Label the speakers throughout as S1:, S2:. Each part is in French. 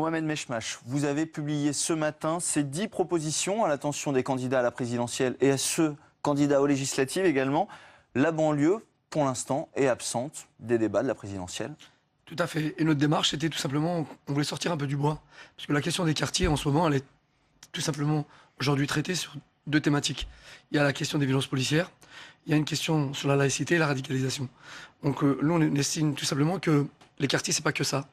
S1: Mohamed Mechmash, vous avez publié ce matin ces 10 propositions à l'attention des candidats à la présidentielle et à ceux candidats aux législatives également. La banlieue, pour l'instant, est absente des débats de la présidentielle.
S2: Tout à fait. Et notre démarche, c'était tout simplement, on voulait sortir un peu du bois. Parce que la question des quartiers, en ce moment, elle est tout simplement aujourd'hui traitée sur 2 thématiques. Il y a la question des violences policières, il y a une question sur la laïcité et la radicalisation. Donc nous, on estime tout simplement que les quartiers, c'est pas que ça.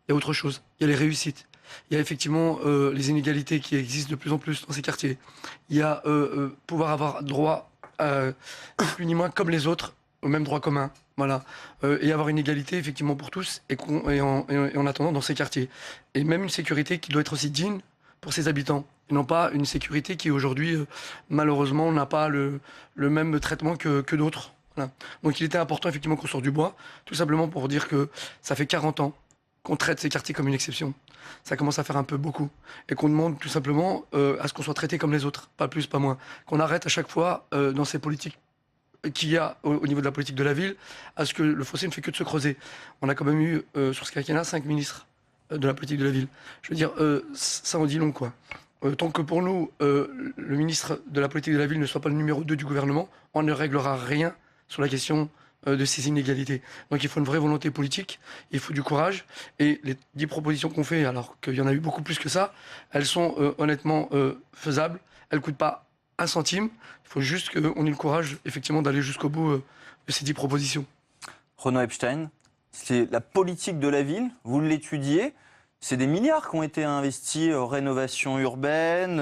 S2: Il y a autre chose. Il y a les réussites. Il y a effectivement les inégalités qui existent de plus en plus dans ces quartiers. Il y a pouvoir avoir droit, ni plus ni moins comme les autres, au même droit commun. Voilà. Et avoir une égalité effectivement pour tous et en attendant dans ces quartiers. Et même une sécurité qui doit être aussi digne pour ses habitants. Et non pas une sécurité qui aujourd'hui, malheureusement, n'a pas le même traitement que d'autres. Voilà. Donc il était important effectivement qu'on sorte du bois, tout simplement pour dire que ça fait 40 ans qu'on traite ces quartiers comme une exception. Ça commence à faire un peu beaucoup. Et qu'on demande tout simplement à ce qu'on soit traité comme les autres, pas plus, pas moins. Qu'on arrête à chaque fois dans ces politiques qu'il y a au niveau de la politique de la ville, à ce que le fossé ne fait que de se creuser. On a quand même eu, sur ce quinquennat, 5 ministres de la politique de la ville. Je veux dire, ça en dit long, quoi. Tant que pour nous, le ministre de la politique de la ville ne soit pas le numéro 2 du gouvernement, on ne réglera rien sur la question de ces inégalités. Donc il faut une vraie volonté politique, il faut du courage. Et les 10 propositions qu'on fait, alors qu'il y en a eu beaucoup plus que ça, elles sont honnêtement faisables. Elles ne coûtent pas un centime. Il faut juste qu'on ait le courage, effectivement, d'aller jusqu'au bout de ces 10 propositions.
S1: Renaud Epstein, c'est la politique de la ville, vous l'étudiez. C'est des milliards qui ont été investis en rénovation urbaine.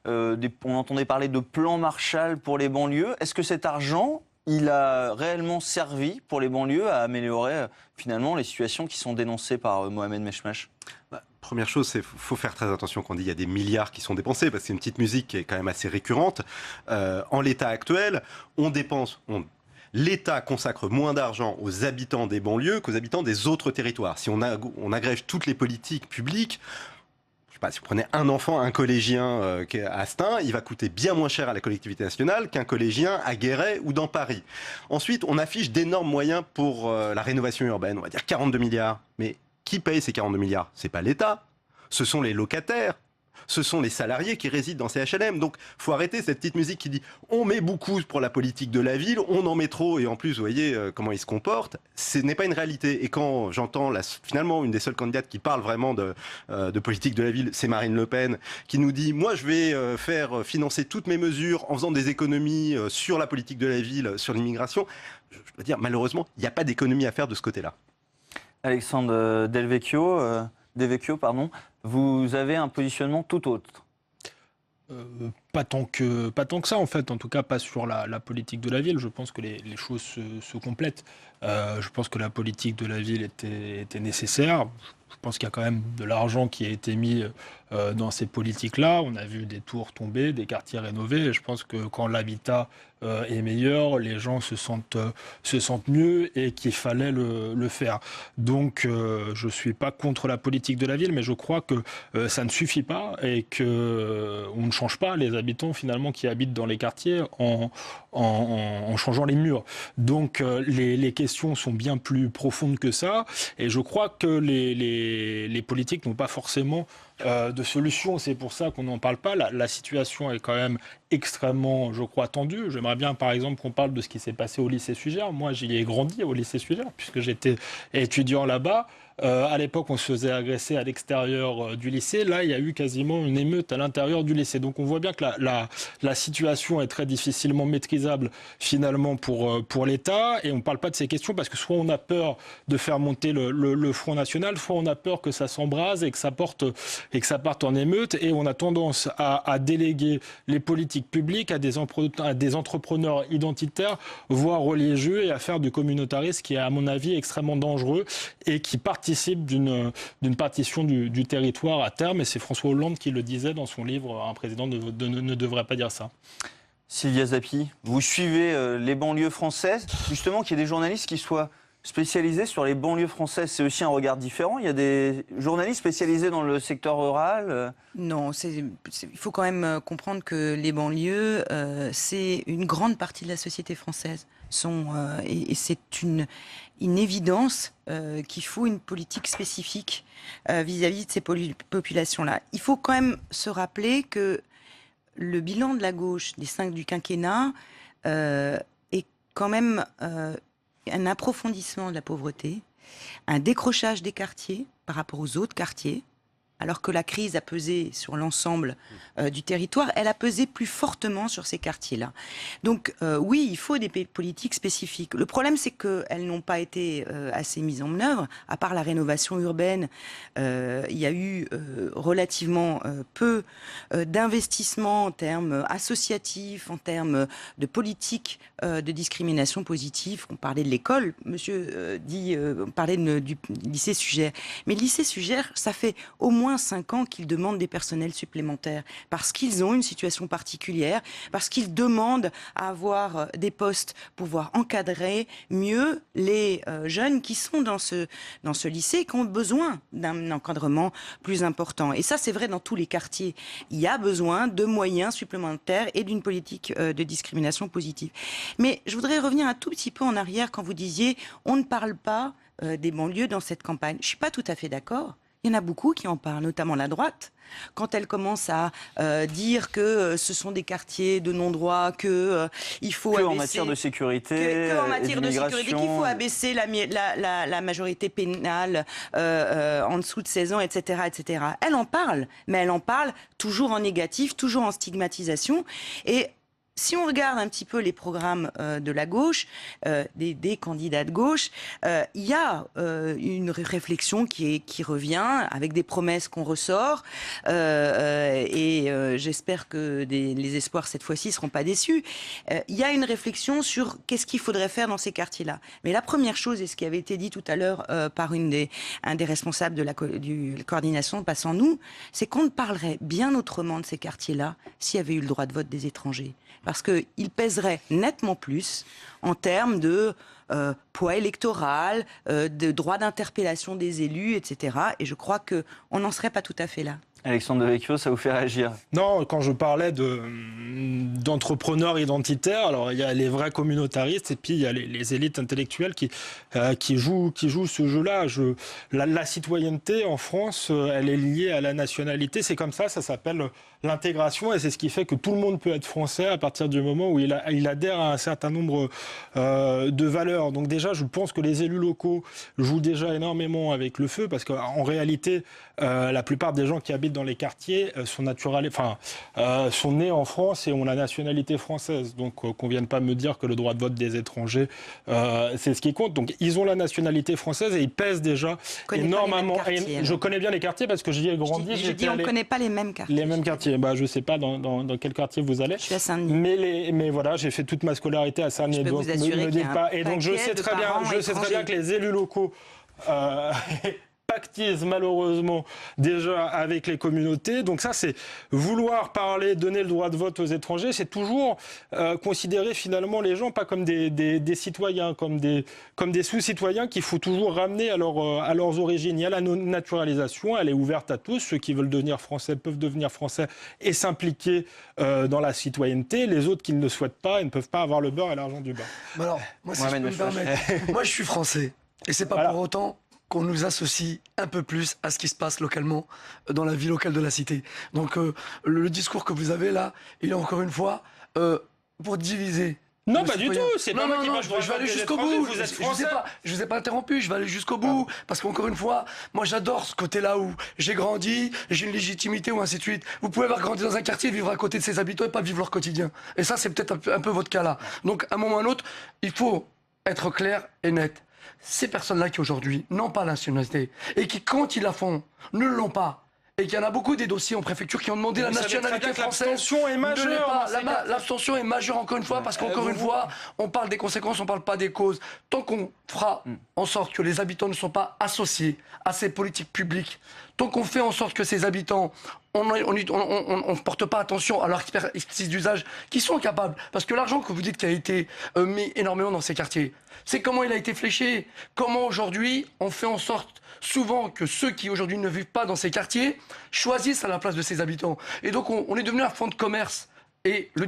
S1: On entendait parler de plan Marshall pour les banlieues. Est-ce que cet argent, il a réellement servi pour les banlieues à améliorer finalement les situations qui sont dénoncées par Mohamed Mechmash?
S3: Première chose, il faut faire très attention quand on dit qu'il y a des milliards qui sont dépensés, parce que c'est une petite musique qui est quand même assez récurrente. En l'état actuel, l'État consacre moins d'argent aux habitants des banlieues qu'aux habitants des autres territoires. Si on agrège toutes les politiques publiques, je sais pas, si vous prenez un enfant, un collégien à Stein, il va coûter bien moins cher à la collectivité nationale qu'un collégien à Guéret ou dans Paris. Ensuite, on affiche d'énormes moyens pour la rénovation urbaine, on va dire 42 milliards. Mais qui paye ces 42 milliards? C'est pas l'État, ce sont les locataires. Ce sont les salariés qui résident dans ces HLM. Donc, il faut arrêter cette petite musique qui dit on met beaucoup pour la politique de la ville, on en met trop, et en plus, vous voyez comment ils se comportent. Ce n'est pas une réalité. Et quand j'entends finalement une des seules candidates qui parle vraiment de politique de la ville, c'est Marine Le Pen, qui nous dit moi, je vais faire financer toutes mes mesures en faisant des économies sur la politique de la ville, sur l'immigration. Je dois dire, malheureusement, il n'y a pas d'économie à faire de ce côté-là.
S1: Alexandre Devecchio, vous avez un positionnement tout autre.
S4: Pas tant que ça, en fait. En tout cas, pas sur la politique de la ville. Je pense que les choses se complètent. Je pense que la politique de la ville était nécessaire. Je pense qu'il y a quand même de l'argent qui a été mis dans ces politiques-là. On a vu des tours tomber, des quartiers rénovés. Et je pense que quand l'habitat est meilleur, les gens se sentent mieux et qu'il fallait le faire. Donc, je ne suis pas contre la politique de la ville, mais je crois que ça ne suffit pas et qu'on ne change pas les habitants finalement qui habitent dans les quartiers en changeant les murs. Donc, les questions sont bien plus profondes que ça. Et je crois que les politiques n'ont pas forcément de solution. C'est pour ça qu'on n'en parle pas. La situation est quand même extrêmement, je crois, tendue. J'aimerais bien, par exemple, qu'on parle de ce qui s'est passé au lycée Sugère. Moi, j'y ai grandi au lycée Sugère, puisque j'étais étudiant là-bas. À l'époque, on se faisait agresser à l'extérieur du lycée. Là, il y a eu quasiment une émeute à l'intérieur du lycée. Donc, on voit bien que la situation est très difficilement maîtrisable, finalement, pour l'État. Et on ne parle pas de ces questions parce que soit on a peur de faire monter le Front National, soit on a peur que ça s'embrase et que ça parte en émeute. Et on a tendance à déléguer les politiques publiques à des entrepreneurs identitaires, voire religieux, et à faire du communautarisme qui est, à mon avis, extrêmement dangereux et qui participe d'une partition du territoire à terme. Et c'est François Hollande qui le disait dans son livre « Un président ne devrait pas dire ça ».
S1: Sylvia Zappi, vous suivez les banlieues françaises. Justement, qu'il y ait des journalistes qui soient spécialisé sur les banlieues françaises. C'est aussi un regard différent. Il y a des journalistes spécialisés dans le secteur rural.
S5: Non, il faut quand même comprendre que les banlieues, c'est une grande partie de la société française. Et c'est une évidence qu'il faut une politique spécifique vis-à-vis de ces populations-là. Il faut quand même se rappeler que le bilan de la gauche des 5 du quinquennat est quand même un approfondissement de la pauvreté, un décrochage des quartiers par rapport aux autres quartiers, alors que la crise a pesé sur l'ensemble du territoire, elle a pesé plus fortement sur ces quartiers-là. Donc oui, il faut des politiques spécifiques. Le problème, c'est qu'elles n'ont pas été assez mises en œuvre. À part la rénovation urbaine, il y a eu relativement peu d'investissements en termes associatifs, en termes de politique de discrimination positive. On parlait de l'école, monsieur parlait du lycée Sugère. Mais le lycée Sugère, ça fait au moins 5 ans qu'ils demandent des personnels supplémentaires parce qu'ils ont une situation particulière, parce qu'ils demandent à avoir des postes pour pouvoir encadrer mieux les jeunes qui sont dans ce lycée et qui ont besoin d'un encadrement plus important. Et ça, c'est vrai dans tous les quartiers. Il y a besoin de moyens supplémentaires et d'une politique de discrimination positive. Mais je voudrais revenir un tout petit peu en arrière quand vous disiez on ne parle pas des banlieues dans cette campagne. Je ne suis pas tout à fait d'accord. Il y en a beaucoup qui en parlent, notamment la droite. Quand elle commence à dire que ce sont des quartiers de non-droit, qu'il faut abaisser...
S1: en matière de sécurité,
S5: en matière de sécurité, qu'il faut abaisser la majorité pénale en dessous de 16 ans, etc., etc. Elle en parle, mais elle en parle toujours en négatif, toujours en stigmatisation. Et si on regarde un petit peu les programmes de la gauche, des candidats de gauche, il y a une réflexion qui revient avec des promesses qu'on ressort et j'espère que les espoirs cette fois-ci ne seront pas déçus. Il y a une réflexion sur qu'est-ce qu'il faudrait faire dans ces quartiers-là. Mais la première chose, et ce qui avait été dit tout à l'heure par un des responsables de la coordination Passons Nous, c'est qu'on ne parlerait bien autrement de ces quartiers-là s'il y avait eu le droit de vote des étrangers. Parce qu'il pèserait nettement plus en termes de poids électoral, de droit d'interpellation des élus, etc. Et je crois qu'on n'en serait pas tout à fait là.
S1: Alexandre Devecchio, ça vous fait réagir?
S4: Non, quand je parlais d'entrepreneurs identitaires, alors il y a les vrais communautaristes et puis il y a les élites intellectuelles qui jouent ce jeu-là. La citoyenneté en France, elle est liée à la nationalité. C'est comme ça s'appelle l'intégration et c'est ce qui fait que tout le monde peut être français à partir du moment où il adhère à un certain nombre de valeurs. Donc déjà, je pense que les élus locaux jouent déjà énormément avec le feu parce qu'en réalité, la plupart des gens qui habitent dans les quartiers sont nés en France et ont la nationalité française. Donc qu'on vienne pas me dire que le droit de vote des étrangers, c'est ce qui compte. Donc ils ont la nationalité française et ils pèsent déjà énormément. Je connais bien les quartiers parce que j'y ai grandi.
S5: On ne connaît pas les mêmes quartiers.
S4: Les mêmes quartiers. Bah, je ne sais pas dans quel quartier vous allez.
S5: Je suis à Saint-Denis.
S4: Mais voilà, j'ai fait toute ma scolarité à Saint-Denis.
S5: Donc me dites pas.
S4: Et donc je sais très bien que les élus locaux pactisent malheureusement déjà avec les communautés. Donc ça, c'est vouloir parler, donner le droit de vote aux étrangers, c'est toujours considérer finalement les gens pas comme des citoyens, comme des sous-citoyens qu'il faut toujours ramener à leurs origines. Il y a la naturalisation, elle est ouverte à tous. Ceux qui veulent devenir français peuvent devenir français et s'impliquer dans la citoyenneté. Les autres qui ne le souhaitent pas, ils ne peuvent pas avoir le beurre et l'argent du beurre.
S2: Alors, moi, si je peux me permettre, moi je suis français et c'est pas pour autant qu'on nous associe un peu plus à ce qui se passe localement dans la vie locale de la cité. Donc le discours que vous avez là, il est encore une fois pour diviser.
S4: Non, pas du tout. C'est pas moi qui
S2: je vais aller jusqu'au bout.
S4: Vous êtes français.
S2: Je vous ai pas interrompu. Je vais aller jusqu'au bout parce qu'encore une fois, moi j'adore ce côté-là où j'ai grandi, j'ai une légitimité ou ainsi de suite. Vous pouvez avoir grandi dans un quartier, vivre à côté de ses habitants et pas vivre leur quotidien. Et ça, c'est peut-être un peu votre cas là. Donc à un moment ou à un autre, il faut être clair et net. Ces personnes-là qui aujourd'hui n'ont pas la nationalité et qui, quand ils la font, ne l'ont pas, et qu'il y en a beaucoup des dossiers en préfecture qui ont demandé la nationalité française.
S4: L'abstention est majeure.
S2: L'abstention est majeure encore une fois parce qu'encore une fois, on parle des conséquences, on parle pas des causes. Tant qu'on fera en sorte que les habitants ne sont pas associés à ces politiques publiques, tant qu'on fait en sorte que ces habitants on ne porte pas attention à leur expertise d'usage, qui sont capables. Parce que l'argent que vous dites qui a été mis énormément dans ces quartiers, c'est comment il a été fléché. Comment aujourd'hui on fait en sorte souvent que ceux qui aujourd'hui ne vivent pas dans ces quartiers choisissent à la place de ces habitants. Et donc on est devenu un fonds de commerce. Et le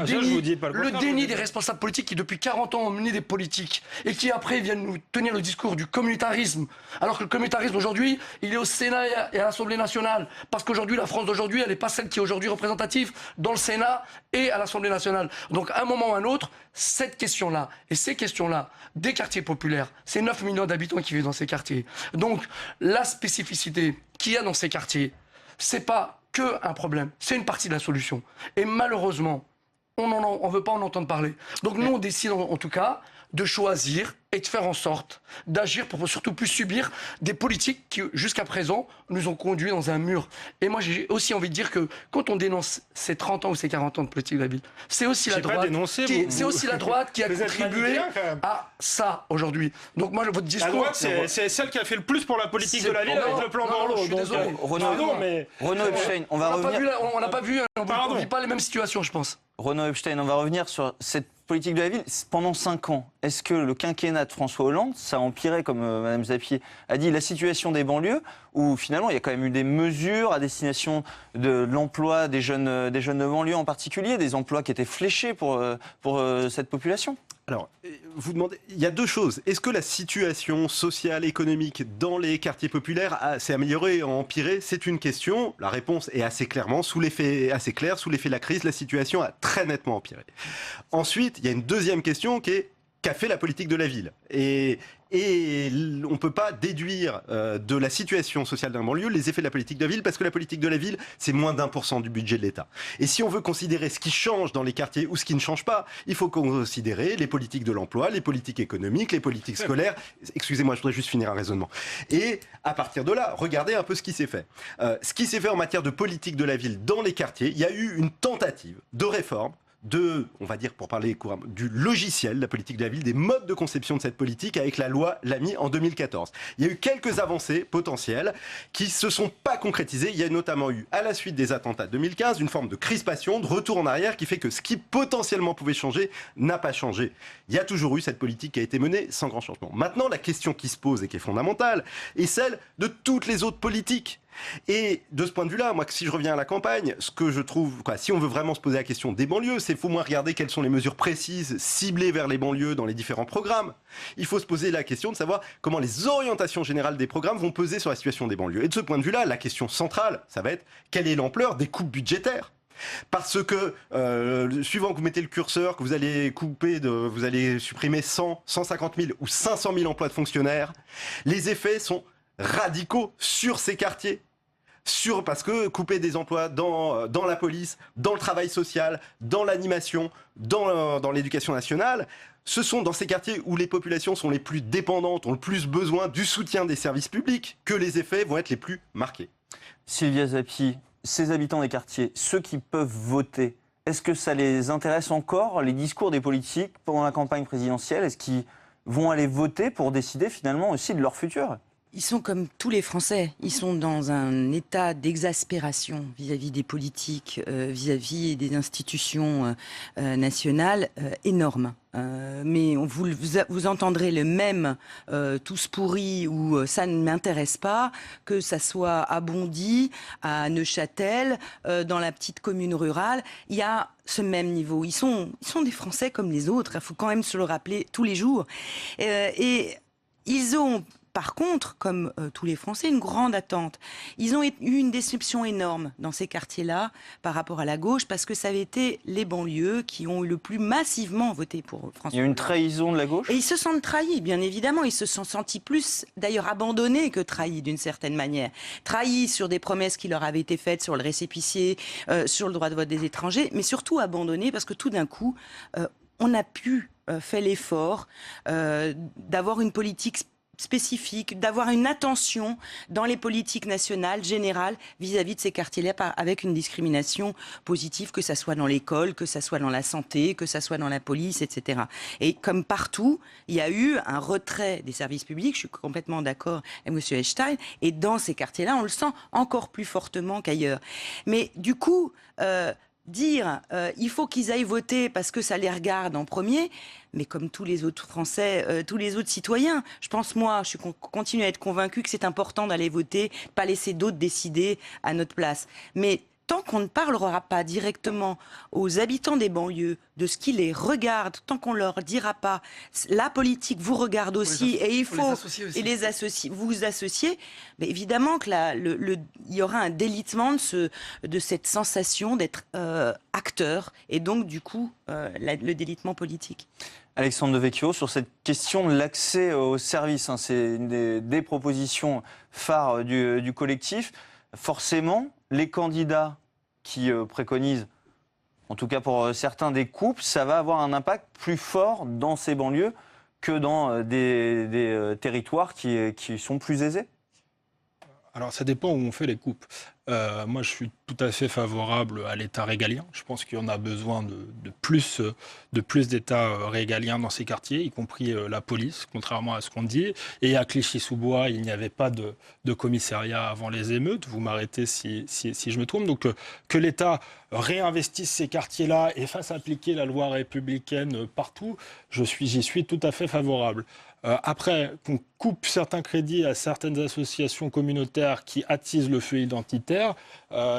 S2: déni des responsables politiques qui depuis 40 ans ont mené des politiques et qui après viennent nous tenir le discours du communautarisme, alors que le communautarisme aujourd'hui il est au Sénat et à l'Assemblée nationale, parce qu'aujourd'hui la France d'aujourd'hui elle n'est pas celle qui est aujourd'hui représentative dans le Sénat et à l'Assemblée nationale. Donc à un moment ou à un autre, cette question-là et ces questions-là des quartiers populaires, c'est 9 millions d'habitants qui vivent dans ces quartiers. Donc la spécificité qu'il y a dans ces quartiers, c'est pas qu'un problème, c'est une partie de la solution. Et malheureusement, on ne veut pas en entendre parler. Donc nous, on décide en tout cas de choisir et de faire en sorte d'agir pour surtout plus subir des politiques qui, jusqu'à présent, nous ont conduits dans un mur. Et moi, j'ai aussi envie de dire que quand on dénonce ces 30 ans ou ces 40 ans de politique de la ville, c'est aussi la droite qui a contribué à ça aujourd'hui. Donc moi, votre discours...
S4: La droite, c'est celle qui a fait le plus pour la politique de la ville avec le plan Borloo.
S2: Je suis désolé.
S1: Renaud Epstein, on va revenir...
S2: On n'a pas vu, on ne vit pas les mêmes situations, je pense.
S1: Renaud Epstein, on va revenir sur cette politique de la ville. Pendant 5 ans, est-ce que le quinquennat de François Hollande, ça a empiré, comme Mme Zappier a dit, la situation des banlieues, où finalement il y a quand même eu des mesures à destination de l'emploi des jeunes de banlieue en particulier, des emplois qui étaient fléchés pour cette population?
S3: Alors, vous demandez, il y a deux choses. Est-ce que la situation sociale, économique dans les quartiers populaires s'est améliorée ou empirée? C'est une question. La réponse est assez clairement, sous l'effet de la crise, la situation a très nettement empiré. Ensuite, il y a une deuxième question qui est: qu'a fait la politique de la ville? Et on ne peut pas déduire de la situation sociale d'un banlieue les effets de la politique de la ville, parce que la politique de la ville, c'est moins d'1% du budget de l'État. Et si on veut considérer ce qui change dans les quartiers ou ce qui ne change pas, il faut considérer les politiques de l'emploi, les politiques économiques, les politiques scolaires. Excusez-moi, je voudrais juste finir un raisonnement. Et à partir de là, regardez un peu ce qui s'est fait. Ce qui s'est fait en matière de politique de la ville dans les quartiers, il y a eu une tentative de réforme on va dire, pour parler couramment, du logiciel, la politique de la ville, des modes de conception de cette politique avec la loi Lamy en 2014. Il y a eu quelques avancées potentielles qui se sont pas concrétisées. Il y a notamment eu, à la suite des attentats de 2015, une forme de crispation, de retour en arrière qui fait que ce qui potentiellement pouvait changer n'a pas changé. Il y a toujours eu cette politique qui a été menée sans grand changement. Maintenant, la question qui se pose et qui est fondamentale est celle de toutes les autres politiques. Et de ce point de vue-là, moi, si je reviens à la campagne, ce que je trouve, si on veut vraiment se poser la question des banlieues, c'est faut moins regarder quelles sont les mesures précises, ciblées vers les banlieues dans les différents programmes. Il faut se poser la question de savoir comment les orientations générales des programmes vont peser sur la situation des banlieues. Et de ce point de vue-là, la question centrale, ça va être quelle est l'ampleur des coupes budgétaires? Parce que, suivant que vous mettez le curseur, que vous allez vous allez supprimer 100, 150 000 ou 500 000 emplois de fonctionnaires, les effets sont radicaux sur ces quartiers. Parce que couper des emplois dans la police, dans le travail social, dans l'animation, dans l'éducation nationale, ce sont dans ces quartiers où les populations sont les plus dépendantes, ont le plus besoin du soutien des services publics, que les effets vont être les plus marqués.
S1: Sylvia Zappi, ces habitants des quartiers, ceux qui peuvent voter, est-ce que ça les intéresse encore, les discours des politiques pendant la campagne présidentielle? Est-ce qu'ils vont aller voter pour décider finalement aussi de leur futur?
S5: Ils sont comme tous les Français, ils sont dans un état d'exaspération vis-à-vis des politiques, vis-à-vis des institutions nationales énorme. Mais vous entendrez le même tous pourris ou ça ne m'intéresse pas, que ça soit à Bondy, à Neuchâtel, dans la petite commune rurale, il y a ce même niveau. Ils sont des Français comme les autres, il faut quand même se le rappeler tous les jours. Et ils ont... Par contre, comme tous les Français, une grande attente. Ils ont eu une déception énorme dans ces quartiers-là par rapport à la gauche, parce que ça avait été les banlieues qui ont eu le plus massivement voté pour François Hollande.
S1: Il y a une trahison de la gauche?
S5: Et ils se sentent trahis, bien évidemment. Ils se sont sentis plus, d'ailleurs, abandonnés que trahis, d'une certaine manière. Trahis sur des promesses qui leur avaient été faites sur le récépissé, sur le droit de vote des étrangers, mais surtout abandonnés parce que tout d'un coup, on a pu faire l'effort d'avoir une politique spécifique, d'avoir une attention dans les politiques nationales, générales, vis-à-vis de ces quartiers-là, avec une discrimination positive, que ça soit dans l'école, que ça soit dans la santé, que ça soit dans la police, etc. Et comme partout, il y a eu un retrait des services publics, je suis complètement d'accord avec M. Echstein, et dans ces quartiers-là, on le sent encore plus fortement qu'ailleurs. Mais du coup, dire il faut qu'ils aillent voter parce que ça les regarde en premier, mais comme tous les autres Français, tous les autres citoyens, je pense, moi, je continue à être convaincue que c'est important d'aller voter, pas laisser d'autres décider à notre place. Mais tant qu'on ne parlera pas directement aux habitants des banlieues de ce qui les regarde, tant qu'on leur dira pas la politique vous regarde aussi et il faut vous associer, mais évidemment que il y aura un délitement de cette sensation d'être acteur et donc du coup le délitement politique.
S1: Alexandre Devecchio, sur cette question de l'accès aux services, hein, c'est une des propositions phares du collectif. Forcément, les candidats qui préconisent, en tout cas pour certains, des coupes, ça va avoir un impact plus fort dans ces banlieues que dans des territoires qui sont plus aisés.
S4: Alors ça dépend où on fait les coupes. Moi je suis tout à fait favorable à l'État régalien. Je pense qu'il y en a besoin de plus d'État régalien dans ces quartiers, y compris la police, contrairement à ce qu'on dit. Et à Clichy-sous-Bois, il n'y avait pas de commissariat avant les émeutes. Vous m'arrêtez si je me trompe. Donc que l'État réinvestisse ces quartiers-là et fasse appliquer la loi républicaine partout, j'y suis tout à fait favorable. Après, qu'on coupe certains crédits à certaines associations communautaires qui attisent le feu identitaire,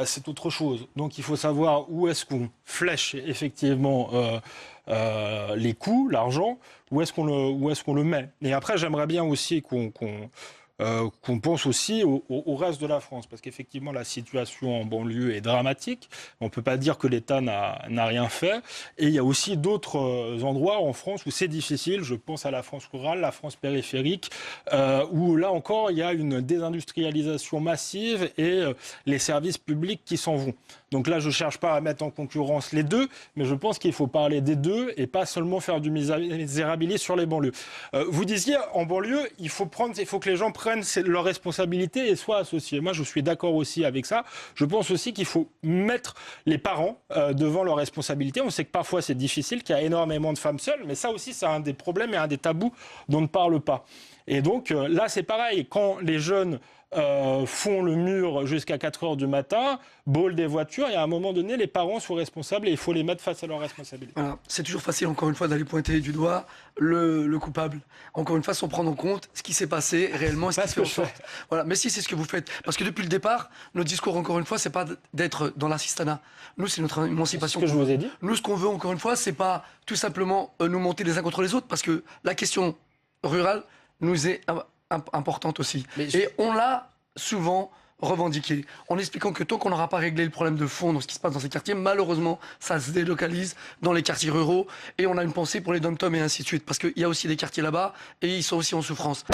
S4: c'est autre chose. Donc il faut savoir où est-ce qu'on flèche effectivement les coûts, l'argent, où est-ce qu'on le met. Et après, j'aimerais bien aussi qu'on pense aussi au reste de la France, parce qu'effectivement la situation en banlieue est dramatique. On ne peut pas dire que l'État n'a rien fait. Et il y a aussi d'autres endroits en France où c'est difficile. Je pense à la France rurale, la France périphérique, où là encore il y a une désindustrialisation massive et les services publics qui s'en vont. Donc là, je ne cherche pas à mettre en concurrence les deux, mais je pense qu'il faut parler des deux et pas seulement faire du misérabilisme sur les banlieues. Vous disiez, en banlieue, il faut que les gens prennent leurs responsabilités et soient associés. Moi, je suis d'accord aussi avec ça. Je pense aussi qu'il faut mettre les parents devant leurs responsabilités. On sait que parfois, c'est difficile, qu'il y a énormément de femmes seules, mais ça aussi, c'est un des problèmes et un des tabous dont on ne parle pas. Et donc, là, c'est pareil. Quand les jeunes font le mur jusqu'à 4 heures du matin, bôlent des voitures, et à un moment donné, les parents sont responsables et il faut les mettre face à leurs responsabilités.
S2: Voilà. C'est toujours facile, encore une fois, d'aller pointer du doigt le coupable. Encore une fois, sans prendre en compte ce qui s'est passé réellement, ce qui fait en sorte. Voilà. Mais si, c'est ce que vous faites. Parce que depuis le départ, notre discours, encore une fois, c'est pas d'être dans l'assistanat. Nous, c'est notre émancipation.
S4: C'est ce que je vous ai dit.
S2: Nous, ce qu'on veut, encore une fois, c'est pas tout simplement nous monter les uns contre les autres, parce que la question rurale nous est importante aussi. Et on l'a souvent revendiqué, en expliquant que tant qu'on n'aura pas réglé le problème de fond dans ce qui se passe dans ces quartiers, malheureusement, ça se délocalise dans les quartiers ruraux, et on a une pensée pour les dom-toms et ainsi de suite, parce qu'il y a aussi des quartiers là-bas, et ils sont aussi en souffrance.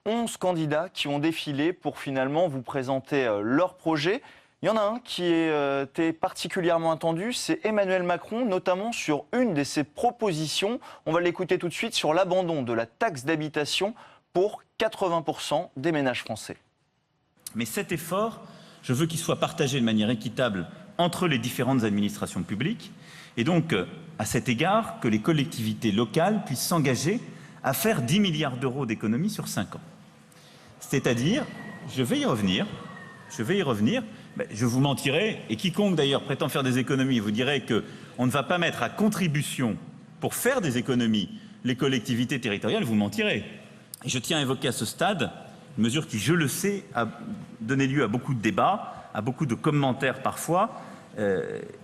S1: 11 candidats qui ont défilé pour finalement vous présenter leur projet. Il y en a un qui était particulièrement attendu, c'est Emmanuel Macron, notamment sur une de ses propositions. On va l'écouter tout de suite sur l'abandon de la taxe d'habitation pour 80% des ménages français.
S6: Mais cet effort, je veux qu'il soit partagé de manière équitable entre les différentes administrations publiques et donc, à cet égard, que les collectivités locales puissent s'engager à faire 10 milliards d'euros d'économies sur 5 ans. C'est-à-dire, je vais y revenir, je vous mentirai, et quiconque d'ailleurs prétend faire des économies vous dirait qu'on ne va pas mettre à contribution pour faire des économies les collectivités territoriales, vous mentirez. Et je tiens à évoquer à ce stade une mesure qui, je le sais, a donné lieu à beaucoup de débats, à beaucoup de commentaires parfois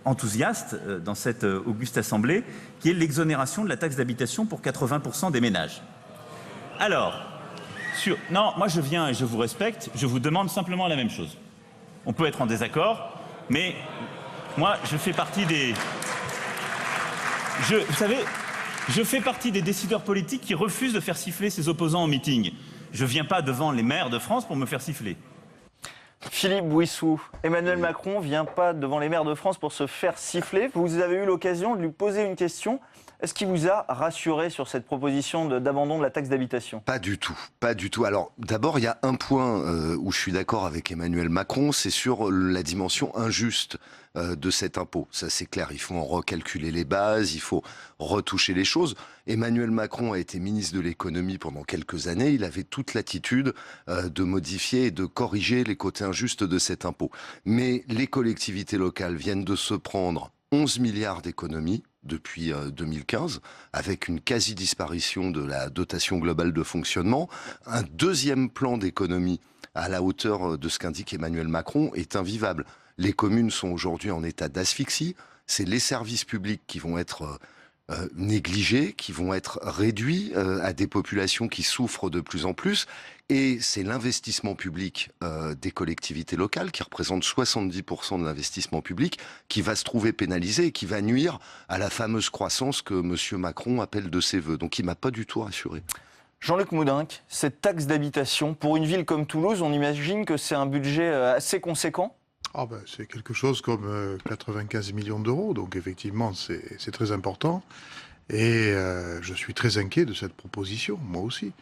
S6: enthousiastes dans cette auguste assemblée, qui est l'exonération de la taxe d'habitation pour 80% des ménages. Alors, non, moi je viens et je vous respecte, je vous demande simplement la même chose. On peut être en désaccord, mais moi, je fais partie des... vous savez, je fais partie des décideurs politiques qui refusent de faire siffler ses opposants en meeting. Je ne viens pas devant les maires de France pour me faire siffler.
S1: Philippe Bouissou, Emmanuel Macron vient pas devant les maires de France pour se faire siffler. Vous avez eu l'occasion de lui poser une question. Est-ce qu'il vous a rassuré sur cette proposition d'abandon de la taxe d'habitation ?
S7: Pas du tout, pas du tout. Alors d'abord, il y a un point où je suis d'accord avec Emmanuel Macron, c'est sur la dimension injuste de cet impôt. Ça c'est clair, il faut en recalculer les bases, il faut retoucher les choses. Emmanuel Macron a été ministre de l'économie pendant quelques années, il avait toute l'attitude de modifier et de corriger les côtés injustes de cet impôt. Mais les collectivités locales viennent de se prendre 11 milliards d'économies depuis 2015, avec une quasi-disparition de la dotation globale de fonctionnement. Un deuxième plan d'économie à la hauteur de ce qu'indique Emmanuel Macron est invivable. Les communes sont aujourd'hui en état d'asphyxie, c'est les services publics qui vont être négligés, qui vont être réduits à des populations qui souffrent de plus en plus. Et c'est l'investissement public des collectivités locales, qui représente 70% de l'investissement public, qui va se trouver pénalisé et qui va nuire à la fameuse croissance que M. Macron appelle de ses voeux. Donc il ne m'a pas du tout rassuré.
S1: Jean-Luc Moudinque, cette taxe d'habitation, pour une ville comme Toulouse, on imagine que c'est un budget assez conséquent ?
S8: C'est quelque chose comme 95 millions d'euros, donc effectivement c'est très important. Et je suis très inquiet de cette proposition, moi aussi.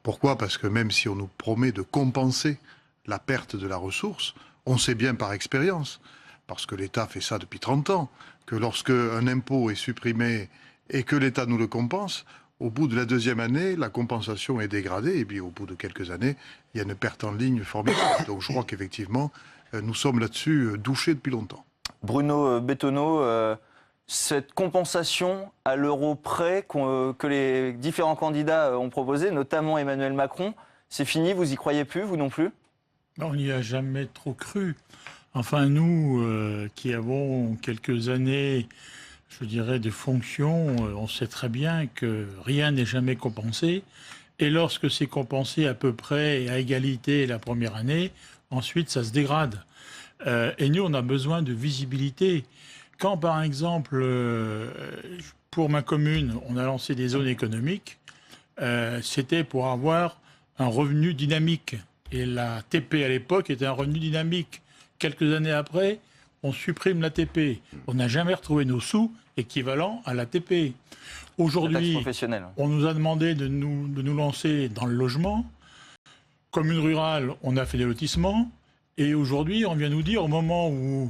S8: Pourquoi ? Parce que même si on nous promet de compenser la perte de la ressource, on sait bien par expérience, parce que l'État fait ça depuis 30 ans, que lorsque un impôt est supprimé et que l'État nous le compense, au bout de la deuxième année, la compensation est dégradée, et puis au bout de quelques années, il y a une perte en ligne formidable. Donc je crois qu'effectivement, nous sommes là-dessus douchés depuis longtemps.
S1: Bruno Bettonneau, cette compensation à l'euro près que les différents candidats ont proposé, notamment Emmanuel Macron, c'est fini, vous y croyez plus, vous non plus ?
S9: On n'y a jamais trop cru. Enfin, nous qui avons quelques années, je dirais, de fonction, on sait très bien que rien n'est jamais compensé. Et lorsque c'est compensé à peu près et à égalité la première année, ensuite ça se dégrade. Et nous, on a besoin de visibilité. Quand, par exemple, pour ma commune, on a lancé des zones économiques, c'était pour avoir un revenu dynamique. Et la TP, à l'époque, était un revenu dynamique. Quelques années après, on supprime la TP. On n'a jamais retrouvé nos sous équivalents à la TP. Aujourd'hui, on nous a demandé de nous lancer dans le logement. Commune rurale, on a fait des lotissements. Et aujourd'hui, on vient nous dire, au moment où,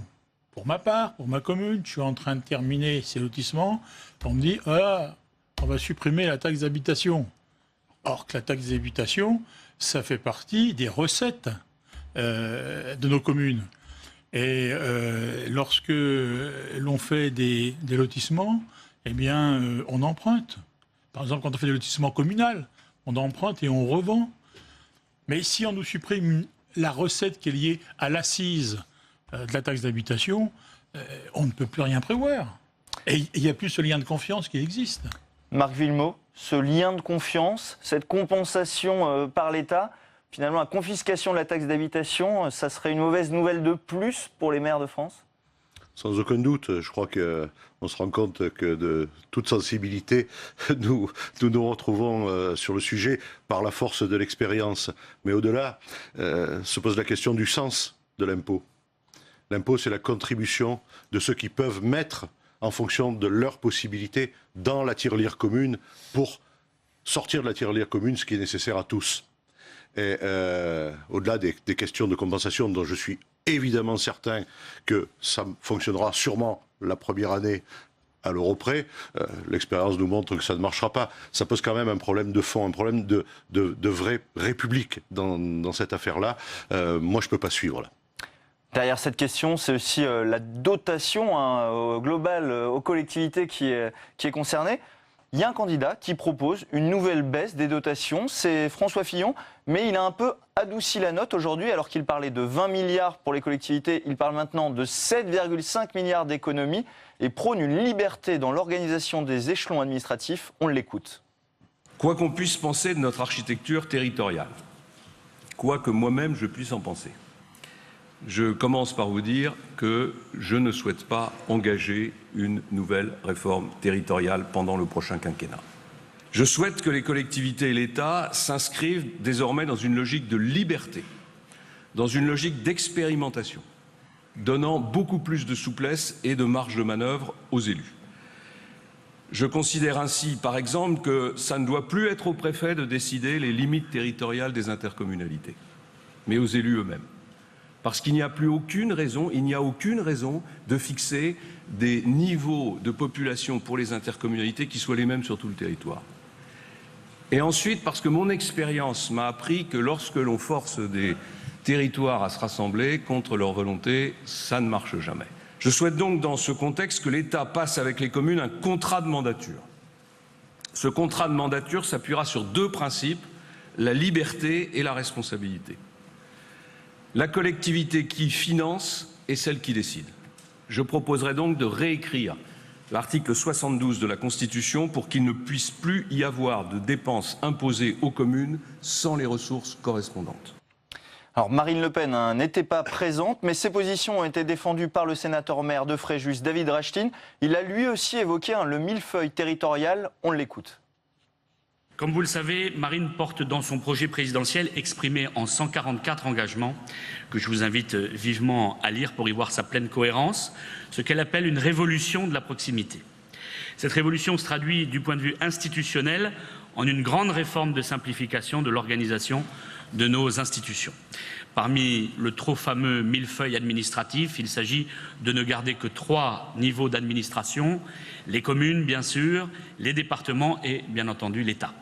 S9: pour ma part, pour ma commune, je suis en train de terminer ces lotissements, on me dit, on va supprimer la taxe d'habitation. Or que la taxe d'habitation, ça fait partie des recettes de nos communes. Et lorsque l'on fait des lotissements, eh bien, on emprunte. Par exemple, quand on fait des lotissements communaux, on emprunte et on revend. Mais si on nous supprime la recette qui est liée à l'assise de la taxe d'habitation, on ne peut plus rien prévoir. Et il n'y a plus ce lien de confiance qui existe.
S1: Marc Villemot, ce lien de confiance, cette compensation par l'État, finalement la confiscation de la taxe d'habitation, ça serait une mauvaise nouvelle de plus pour les maires de France ?
S10: Sans aucun doute, je crois qu'on se rend compte que de toute sensibilité, nous retrouvons sur le sujet par la force de l'expérience. Mais au-delà, se pose la question du sens de l'impôt. L'impôt, c'est la contribution de ceux qui peuvent mettre, en fonction de leurs possibilités, dans la tirelire commune, pour sortir de la tirelire commune ce qui est nécessaire à tous. Et au-delà des questions de compensation dont je suis évidemment certain que ça fonctionnera sûrement la première année à l'euro près, l'expérience nous montre que ça ne marchera pas. Ça pose quand même un problème de fond, un problème de vraie république dans cette affaire-là. Moi, je ne peux pas suivre là.
S1: Derrière cette question, c'est aussi la dotation globale aux collectivités qui est concernée. Il y a un candidat qui propose une nouvelle baisse des dotations, c'est François Fillon, mais il a un peu adouci la note aujourd'hui, alors qu'il parlait de 20 milliards pour les collectivités, il parle maintenant de 7,5 milliards d'économies et prône une liberté dans l'organisation des échelons administratifs. On l'écoute.
S11: Quoi qu'on puisse penser de notre architecture territoriale, quoi que moi-même je puisse en penser, je commence par vous dire que je ne souhaite pas engager une nouvelle réforme territoriale pendant le prochain quinquennat. Je souhaite que les collectivités et l'État s'inscrivent désormais dans une logique de liberté dans une logique d'expérimentation, donnant beaucoup plus de souplesse et de marge de manœuvre aux élus. Je considère ainsi, par exemple, que ça ne doit plus être au préfet de décider les limites territoriales des intercommunalités, mais aux élus eux-mêmes. Parce qu'il n'y a aucune raison de fixer des niveaux de population pour les intercommunalités qui soient les mêmes sur tout le territoire. Et ensuite, parce que mon expérience m'a appris que lorsque l'on force des territoires à se rassembler contre leur volonté, ça ne marche jamais. Je souhaite donc, dans ce contexte, que l'État passe avec les communes un contrat de mandature. Ce contrat de mandature s'appuiera sur 2 principes, la liberté et la responsabilité. La collectivité qui finance est celle qui décide. Je proposerai donc de réécrire l'article 72 de la Constitution pour qu'il ne puisse plus y avoir de dépenses imposées aux communes sans les ressources correspondantes.
S1: Alors Marine Le Pen n'était pas présente, mais ses positions ont été défendues par le sénateur maire de Fréjus, David Rachtine. Il a lui aussi évoqué le millefeuille territorial. On l'écoute.
S12: Comme vous le savez, Marine porte dans son projet présidentiel exprimé en 144 engagements, que je vous invite vivement à lire pour y voir sa pleine cohérence, ce qu'elle appelle une révolution de la proximité. Cette révolution se traduit du point de vue institutionnel en une grande réforme de simplification de l'organisation de nos institutions. Parmi le trop fameux millefeuille administratif, il s'agit de ne garder que 3 niveaux d'administration, les communes bien sûr, les départements et bien entendu l'État.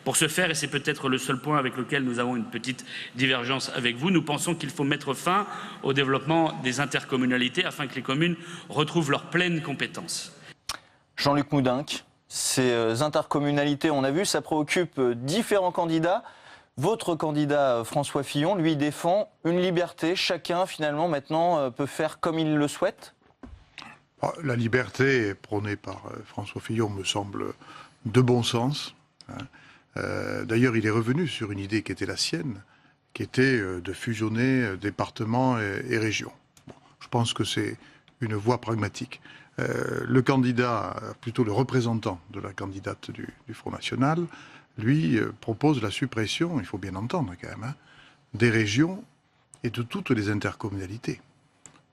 S12: Pour ce faire, et c'est peut-être le seul point avec lequel nous avons une petite divergence avec vous, nous pensons qu'il faut mettre fin au développement des intercommunalités afin que les communes retrouvent leur pleine compétence.
S1: Jean-Luc Moudenc, ces intercommunalités, on a vu, ça préoccupe différents candidats. Votre candidat François Fillon, lui, défend une liberté. Chacun, finalement, maintenant, peut faire comme il le souhaite.
S8: La liberté prônée par François Fillon me semble de bon sens. D'ailleurs, il est revenu sur une idée qui était la sienne, qui était de fusionner départements et régions. Bon, je pense que c'est une voie pragmatique. Le candidat, plutôt le représentant de la candidate du Front National, lui propose la suppression, il faut bien entendre quand même, des régions et de toutes les intercommunalités.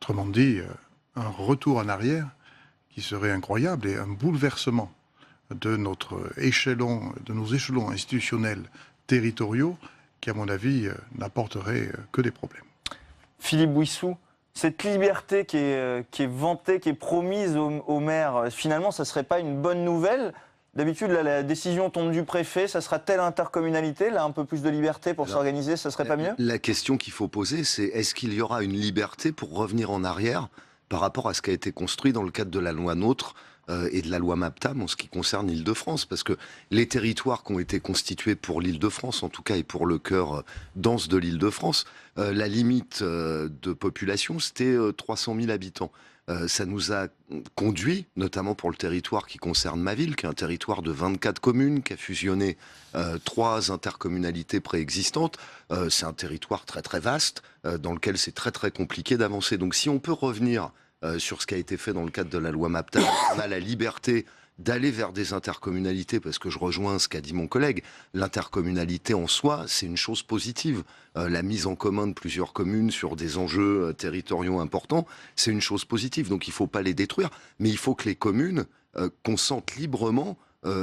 S8: Autrement dit, un retour en arrière qui serait incroyable et un bouleversement de notre échelon, de nos échelons institutionnels territoriaux qui, à mon avis, n'apporterait que des problèmes.
S1: Philippe Bouissou, cette liberté qui est vantée, qui est promise aux maires, finalement, ça ne serait pas une bonne nouvelle ? D'habitude, la décision tombe du préfet, ça sera telle intercommunalité, là, un peu plus de liberté pour s'organiser, ça serait pas mieux ?
S7: La question qu'il faut poser, c'est est-ce qu'il y aura une liberté pour revenir en arrière par rapport à ce qui a été construit dans le cadre de la loi NOTRe et de la loi MAPTAM en ce qui concerne l'Île-de-France, parce que les territoires qui ont été constitués pour l'Île-de-France, en tout cas, et pour le cœur dense de l'Île-de-France, la limite de population, c'était 300 000 habitants. Ça nous a conduit, notamment pour le territoire qui concerne ma ville, qui est un territoire de 24 communes, qui a fusionné 3 intercommunalités préexistantes. C'est un territoire très très vaste, dans lequel c'est très très compliqué d'avancer. Donc si on peut revenir sur ce qui a été fait dans le cadre de la loi MAPTAM, on a la liberté d'aller vers des intercommunalités, parce que je rejoins ce qu'a dit mon collègue, l'intercommunalité en soi, c'est une chose positive. La mise en commun de plusieurs communes sur des enjeux territoriaux importants, c'est une chose positive. Donc il ne faut pas les détruire, mais il faut que les communes consentent librement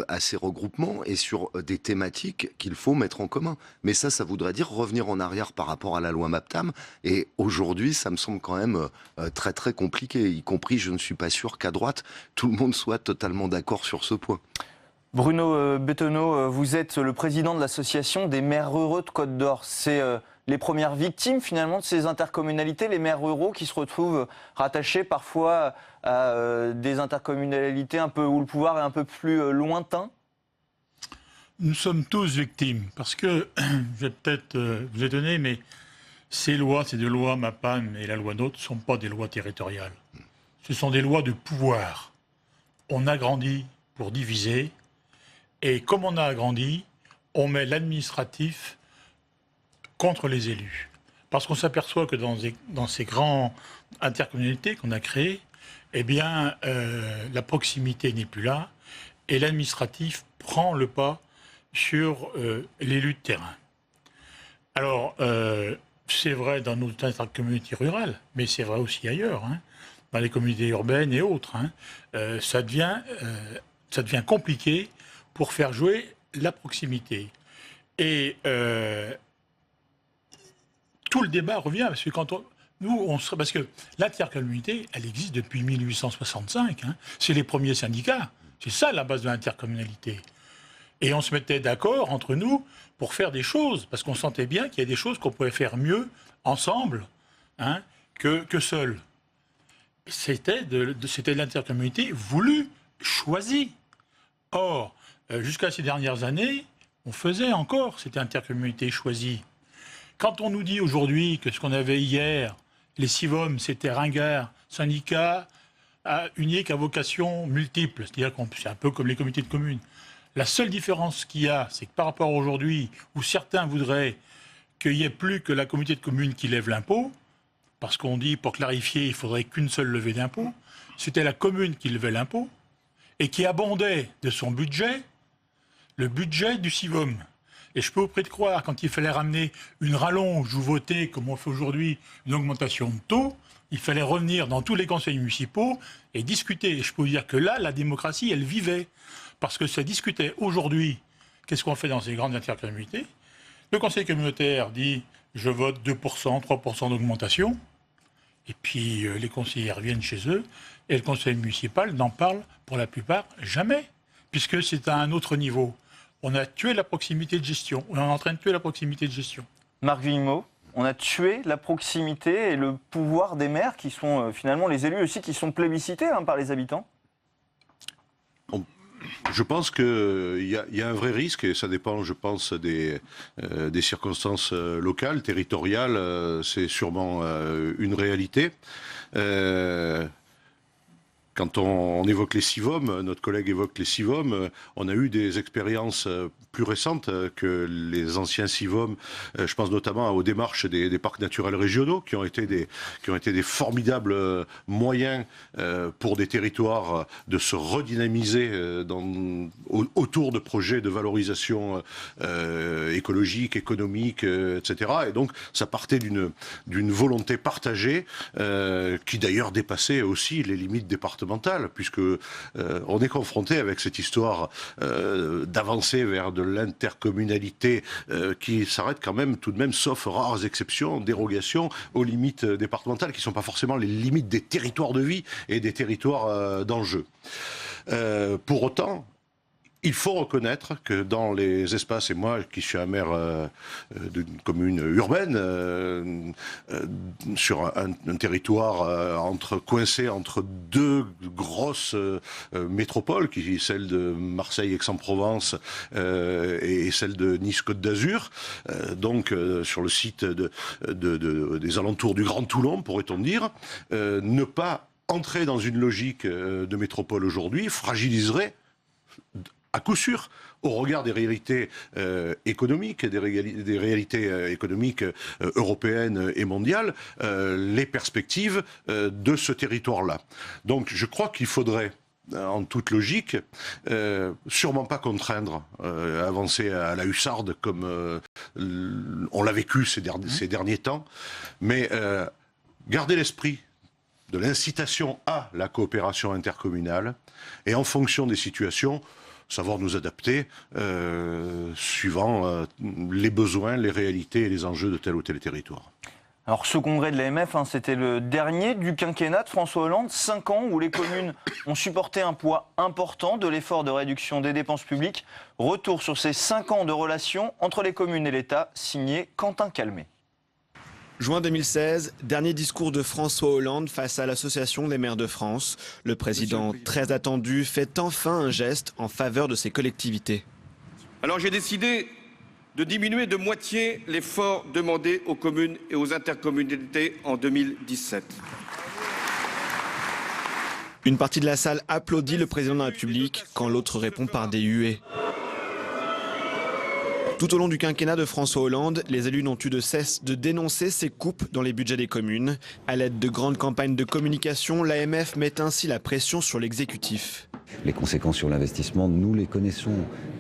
S7: à ces regroupements et sur des thématiques qu'il faut mettre en commun. Mais ça voudrait dire revenir en arrière par rapport à la loi MAPTAM. Et aujourd'hui, ça me semble quand même très très compliqué, y compris, je ne suis pas sûr qu'à droite, tout le monde soit totalement d'accord sur ce point.
S1: Bruno Bethenot, vous êtes le président de l'association des maires ruraux de Côte d'Or. C'est les premières victimes finalement de ces intercommunalités, les maires ruraux qui se retrouvent rattachés parfois à des intercommunalités où le pouvoir est un peu plus lointain.
S9: Nous sommes tous victimes, parce que, je vais peut-être vous étonner, mais ces deux lois, MAPTAM et la loi NOTRe, ne sont pas des lois territoriales. Ce sont des lois de pouvoir. On a grandi pour diviser, et comme on a agrandi, on met l'administratif contre les élus. Parce qu'on s'aperçoit que dans ces grandes intercommunalités qu'on a créées, eh bien, la proximité n'est plus là, et l'administratif prend le pas sur l'élu de terrain. Alors, c'est vrai dans nos intercommunautés rurales, mais c'est vrai aussi ailleurs, hein, dans les communautés urbaines et autres. Hein. Ça devient compliqué pour faire jouer la proximité. Et tout le débat revient, parce que parce que l'intercommunauté, elle existe depuis 1865. Hein. C'est les premiers syndicats. C'est ça la base de l'intercommunalité. Et on se mettait d'accord entre nous pour faire des choses, parce qu'on sentait bien qu'il y a des choses qu'on pouvait faire mieux ensemble, hein, que seuls. C'était de l'intercommunalité voulue, choisie. Or, jusqu'à ces dernières années, on faisait encore cette intercommunauté choisie. Quand on nous dit aujourd'hui que ce qu'on avait hier, les CIVOM, c'était ringard, syndicat unique à vocation multiple, c'est-à-dire que c'est un peu comme les comités de communes. La seule différence qu'il y a, c'est que par rapport à aujourd'hui, où certains voudraient qu'il n'y ait plus que la communauté de communes qui lève l'impôt, parce qu'on dit, pour clarifier, il faudrait qu'une seule levée d'impôt, c'était la commune qui levait l'impôt, et qui abondait de son budget le budget du CIVOM. Et je peux vous prier de croire, quand il fallait ramener une rallonge ou voter, comme on fait aujourd'hui, une augmentation de taux, il fallait revenir dans tous les conseils municipaux et discuter. Et je peux vous dire que là, la démocratie, elle vivait. Parce que ça discutait aujourd'hui, qu'est-ce qu'on fait dans ces grandes intercommunautés? Le conseil communautaire dit, je vote 2%, 3% d'augmentation. Et puis les conseillers reviennent chez eux. Et le conseil municipal n'en parle pour la plupart jamais. Puisque c'est à un autre niveau. On a tué la proximité de gestion. On est en train de tuer la proximité de gestion.
S1: Marc Villemot, on a tué la proximité et le pouvoir des maires qui sont finalement les élus aussi qui sont plébiscités hein, par les habitants.
S10: Je pense qu'il y a un vrai risque, et ça dépend, je pense, des circonstances locales, territoriales, c'est sûrement une réalité. Quand on évoque les CIVOM, notre collègue évoque les CIVOM, on a eu des expériences plus récentes que les anciens CIVOM. Je pense notamment aux démarches des parcs naturels régionaux qui ont été des formidables moyens pour des territoires de se redynamiser autour de projets de valorisation écologique, économique, etc. Et donc ça partait d'une volonté partagée qui d'ailleurs dépassait aussi les limites départementales, puisque on est confronté avec cette histoire d'avancer vers de l'intercommunalité qui s'arrête quand même tout de même, sauf rares exceptions, dérogations aux limites départementales qui ne sont pas forcément les limites des territoires de vie et des territoires d'enjeu. Pour autant, il faut reconnaître que dans les espaces, et moi qui suis un maire d'une commune urbaine, sur un territoire coincé entre deux grosses métropoles, qui est celle de Marseille, Aix-en-Provence et celle de Nice-Côte d'Azur, donc sur le site des alentours du Grand Toulon, pourrait-on dire, ne pas entrer dans une logique de métropole aujourd'hui fragiliserait à coup sûr, au regard des réalités économiques, des réalités économiques européennes et mondiales, les perspectives de ce territoire-là. Donc je crois qu'il faudrait, en toute logique, sûrement pas contraindre, avancer à la hussarde comme on l'a vécu ces derniers temps, mais garder l'esprit de l'incitation à la coopération intercommunale et en fonction des situations, savoir nous adapter suivant les besoins, les réalités et les enjeux de tel ou tel territoire.
S1: Alors ce congrès de l'AMF, hein, c'était le dernier du quinquennat de François Hollande, 5 ans où les communes ont supporté un poids important de l'effort de réduction des dépenses publiques. Retour sur ces 5 ans de relations entre les communes et l'État, signé Quentin Calmet.
S13: Juin 2016, dernier discours de François Hollande face à l'Association des maires de France. Le président, très attendu, fait enfin un geste en faveur de ses collectivités.
S14: Alors j'ai décidé de diminuer de moitié l'effort demandé aux communes et aux intercommunalités en 2017.
S13: Une partie de la salle applaudit le président de la République quand l'autre répond par des huées. Tout au long du quinquennat de François Hollande, les élus n'ont eu de cesse de dénoncer ces coupes dans les budgets des communes. À l'aide de grandes campagnes de communication, l'AMF met ainsi la pression sur l'exécutif.
S15: Les conséquences sur l'investissement, nous les connaissons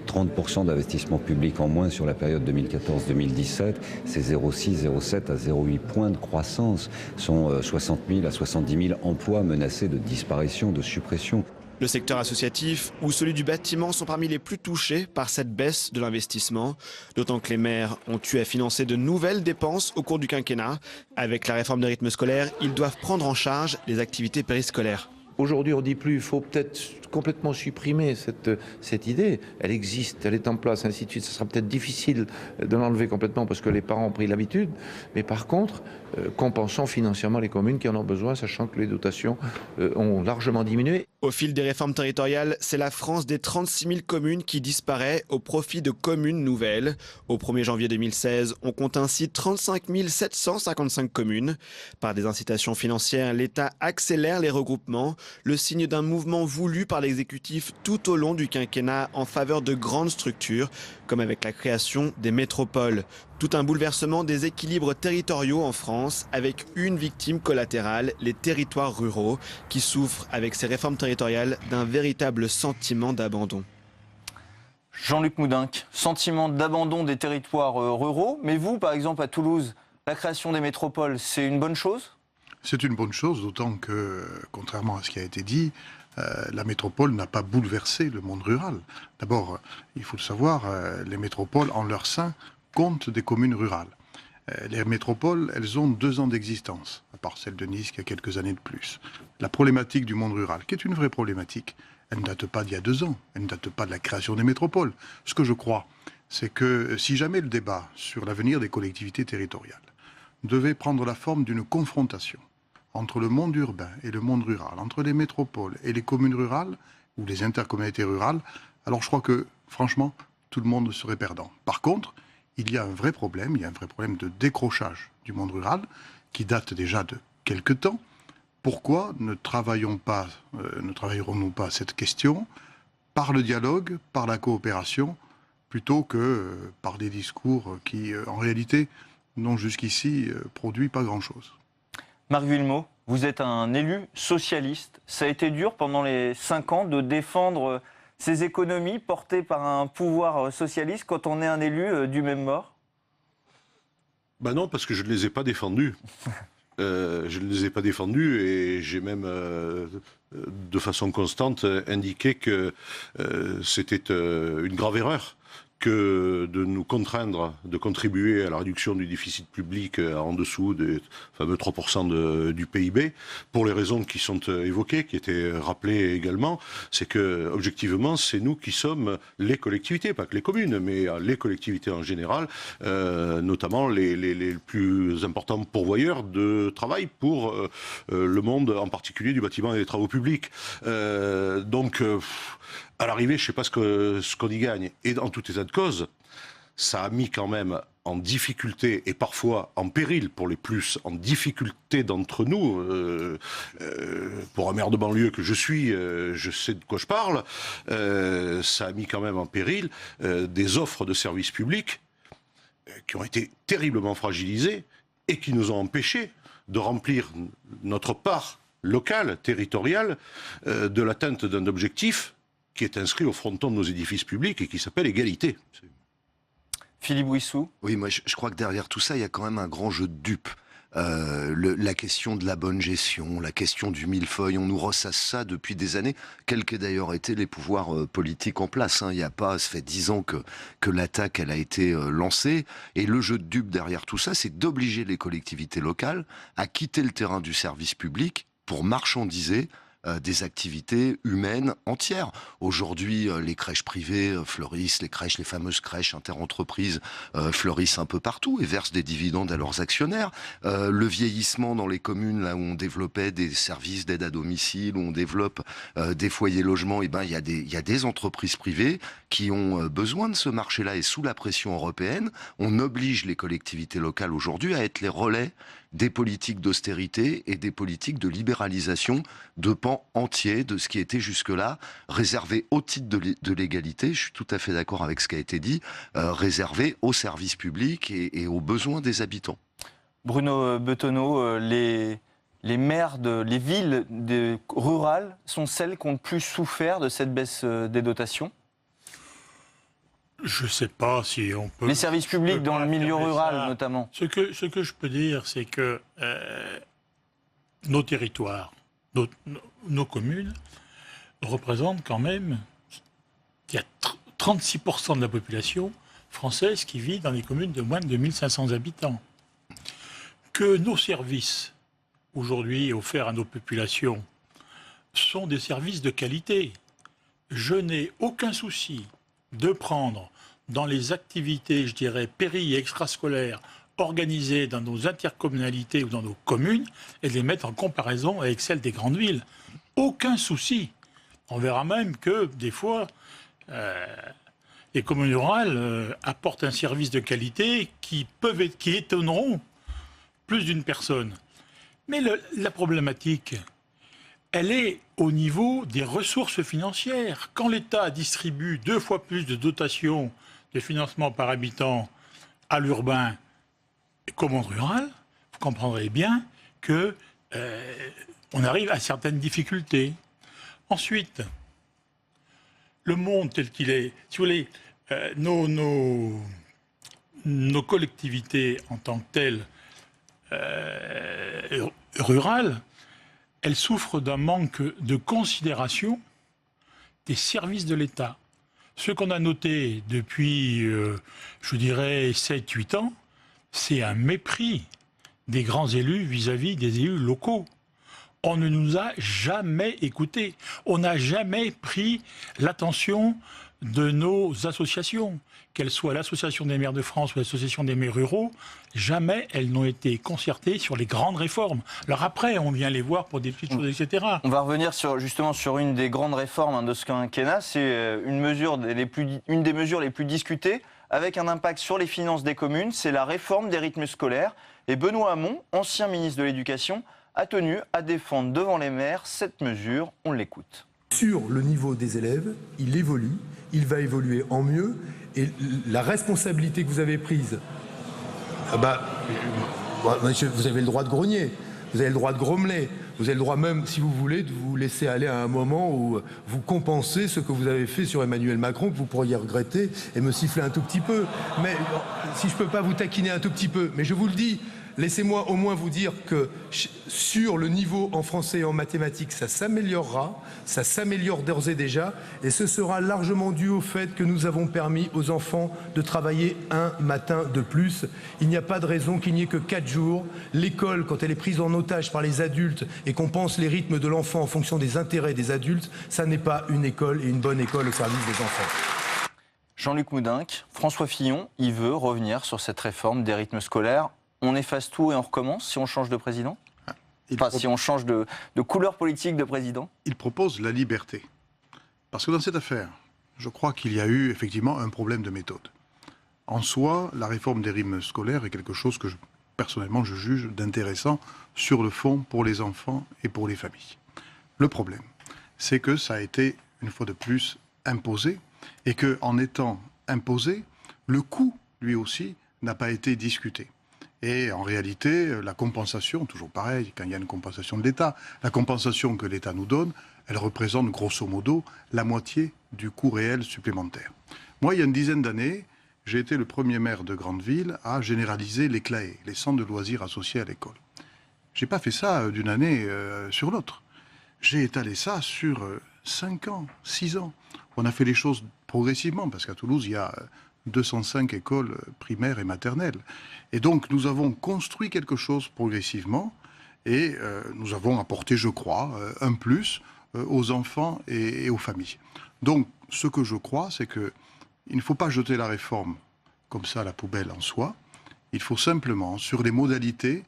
S15: 30% d'investissement public en moins sur la période 2014-2017. C'est 0,6, 0,7 à 0,8 points de croissance. Ce sont 60 000 à 70 000 emplois menacés de disparition, de suppression.
S13: Le secteur associatif ou celui du bâtiment sont parmi les plus touchés par cette baisse de l'investissement, d'autant que les maires ont eu à financer de nouvelles dépenses au cours du quinquennat. Avec la réforme des rythmes scolaires, ils doivent prendre en charge les activités périscolaires.
S16: Aujourd'hui, on dit plus, il faut peut-être complètement supprimer cette idée. Elle existe, elle est en place, ainsi de suite. Ce sera peut-être difficile de l'enlever complètement parce que les parents ont pris l'habitude. Mais par contre, compensons financièrement les communes qui en ont besoin, sachant que les dotations ont largement diminué.
S13: Au fil des réformes territoriales, c'est la France des 36 000 communes qui disparaît au profit de communes nouvelles. Au 1er janvier 2016, on compte ainsi 35 755 communes. Par des incitations financières, l'État accélère les regroupements, le signe d'un mouvement voulu par l'exécutif tout au long du quinquennat en faveur de grandes structures, comme avec la création des métropoles. Tout un bouleversement des équilibres territoriaux en France, avec une victime collatérale, les territoires ruraux, qui souffrent avec ces réformes territoriales d'un véritable sentiment d'abandon.
S1: Jean-Luc Moudenc, sentiment d'abandon des territoires ruraux, mais vous, par exemple, à Toulouse, la création des métropoles, c'est une bonne chose ?
S8: C'est une bonne chose, d'autant que, contrairement à ce qui a été dit, la métropole n'a pas bouleversé le monde rural. D'abord, il faut le savoir, les métropoles, en leur sein, comptent des communes rurales. Les métropoles, elles ont 2 ans d'existence, à part celle de Nice qui a quelques années de plus. La problématique du monde rural, qui est une vraie problématique, elle ne date pas d'il y a 2 ans, elle ne date pas de la création des métropoles. Ce que je crois, c'est que si jamais le débat sur l'avenir des collectivités territoriales devait prendre la forme d'une confrontation entre le monde urbain et le monde rural, entre les métropoles et les communes rurales, ou les intercommunalités rurales, alors je crois que, franchement, tout le monde serait perdant. Par contre, il y a un vrai problème de décrochage du monde rural, qui date déjà de quelque temps. Pourquoi ne travaillerons-nous pas cette question par le dialogue, par la coopération, plutôt que par des discours qui, en réalité, n'ont jusqu'ici produit pas grand-chose.
S1: Marc Villemot, vous êtes un élu socialiste. Ça a été dur pendant les 5 ans de défendre ces économies portées par un pouvoir socialiste quand on est un élu du même bord ?
S10: Ben non, parce que je ne les ai pas défendus. Je ne les ai pas défendus et j'ai même, de façon constante, indiqué que c'était une grave erreur que de nous contraindre de contribuer à la réduction du déficit public en dessous des fameux 3% du PIB, pour les raisons qui sont évoquées, qui étaient rappelées également, c'est que, objectivement, c'est nous qui sommes les collectivités, pas que les communes, mais les collectivités en général, notamment les plus importants pourvoyeurs de travail pour le monde, en particulier du bâtiment et des travaux publics. À l'arrivée, je ne sais pas ce qu'on y gagne. Et en tout état de cause, ça a mis quand même en difficulté et parfois en péril pour les plus en difficulté d'entre nous. Pour un maire de banlieue que je suis, je sais de quoi je parle. Ça a mis quand même en péril des offres de services publics qui ont été terriblement fragilisées et qui nous ont empêchés de remplir notre part locale, territoriale, de l'atteinte d'un objectif qui est inscrit au fronton de nos édifices publics et qui s'appelle égalité.
S1: Philippe Bouissou.
S7: Oui, moi je crois que derrière tout ça, il y a quand même un grand jeu de dupes. La question de la bonne gestion, la question du millefeuille, on nous ressasse ça depuis des années, quels que d'ailleurs étaient les pouvoirs politiques en place. Il y a pas, ça fait 10 ans que l'attaque elle a été lancée, et le jeu de dupes derrière tout ça, c'est d'obliger les collectivités locales à quitter le terrain du service public pour marchandiser des activités humaines entières. Aujourd'hui, les crèches privées fleurissent, les fameuses crèches interentreprises fleurissent un peu partout et versent des dividendes à leurs actionnaires. Le vieillissement dans les communes, là où on développait des services d'aide à domicile, où on développe des foyers logements, il y a des entreprises privées qui ont besoin de ce marché-là, et sous la pression européenne, on oblige les collectivités locales aujourd'hui à être les relais des politiques d'austérité et des politiques de libéralisation de pans entiers de ce qui était jusque-là réservé au titre de l'égalité, je suis tout à fait d'accord avec ce qui a été dit, réservé aux services publics et aux besoins des habitants.
S1: Bruno Betonneau, les maires les villes rurales sont celles qui ont le plus souffert de cette baisse des dotations ?
S9: Je ne sais pas si on peut...
S1: Les services publics dans le milieu rural, notamment.
S9: Ce que je peux dire, c'est que nos territoires, nos communes, représentent quand même... Il y a 36% de la population française qui vit dans les communes de moins de 2500 habitants. Que nos services, aujourd'hui, offerts à nos populations, sont des services de qualité. Je n'ai aucun souci de prendre dans les activités, je dirais, péri- et extrascolaires organisées dans nos intercommunalités ou dans nos communes et de les mettre en comparaison avec celles des grandes villes. Aucun souci. On verra même que, des fois, les communes rurales apportent un service de qualité qui étonneront plus d'une personne. Mais la problématique, elle est au niveau des ressources financières. Quand l'État distribue 2 fois plus de dotations de financement par habitant à l'urbain qu'au monde rural, vous comprendrez bien que on arrive à certaines difficultés. Ensuite, le monde tel qu'il est, si vous voulez, nos collectivités en tant que telles rurales, elles souffrent d'un manque de considération des services de l'État. Ce qu'on a noté depuis, je dirais, 7-8 ans, c'est un mépris des grands élus vis-à-vis des élus locaux. On ne nous a jamais écoutés. On n'a jamais pris l'attention de nos associations, qu'elles soient l'Association des maires de France ou l'Association des maires ruraux, jamais elles n'ont été concertées sur les grandes réformes. Alors après, on vient les voir pour des petites choses, etc.
S1: On va revenir justement sur une des grandes réformes de ce quinquennat. C'est une des mesures les plus discutées, avec un impact sur les finances des communes. C'est la réforme des rythmes scolaires. Et Benoît Hamon, ancien ministre de l'Éducation, a tenu à défendre devant les maires cette mesure. On l'écoute.
S17: Sur le niveau des élèves, il évolue, il va évoluer en mieux, et la responsabilité que vous avez prise, vous avez le droit de grogner, vous avez le droit de grommeler, vous avez le droit même, si vous voulez, de vous laisser aller à un moment où vous compensez ce que vous avez fait sur Emmanuel Macron, que vous pourriez regretter et me siffler un tout petit peu. Mais si je ne peux pas vous taquiner un tout petit peu, mais je vous le dis, laissez-moi au moins vous dire que sur le niveau en français et en mathématiques, ça s'améliorera, ça s'améliore d'ores et déjà, et ce sera largement dû au fait que nous avons permis aux enfants de travailler un matin de plus. Il n'y a pas de raison qu'il n'y ait que 4 jours. L'école, quand elle est prise en otage par les adultes et qu'on pense les rythmes de l'enfant en fonction des intérêts des adultes, ça n'est pas une école et une bonne école au service des enfants.
S1: Jean-Luc Moudenc, François Fillon, il veut revenir sur cette réforme des rythmes scolaires. On efface tout et on recommence si on change de président ? Si on change de couleur politique de président ?
S8: Il propose la liberté. Parce que dans cette affaire, je crois qu'il y a eu effectivement un problème de méthode. En soi, la réforme des rythmes scolaires est quelque chose que personnellement je juge d'intéressant sur le fond pour les enfants et pour les familles. Le problème, c'est que ça a été une fois de plus imposé et qu'en étant imposé, le coût, lui aussi, n'a pas été discuté. Et en réalité, la compensation, toujours pareil, quand il y a une compensation de l'État, la compensation que l'État nous donne, elle représente grosso modo la moitié du coût réel supplémentaire. Moi, il y a une dizaine d'années, j'ai été le premier maire de grande ville à généraliser les CLAE, les centres de loisirs associés à l'école. Je n'ai pas fait ça d'une année sur l'autre. J'ai étalé ça sur 5 ans, 6 ans. On a fait les choses progressivement, parce qu'à Toulouse, il y a 205 écoles primaires et maternelles. Et donc, nous avons construit quelque chose progressivement et nous avons apporté, je crois, un plus aux enfants et aux familles. Donc, ce que je crois, c'est qu'il ne faut pas jeter la réforme comme ça à la poubelle en soi. Il faut simplement, sur les modalités,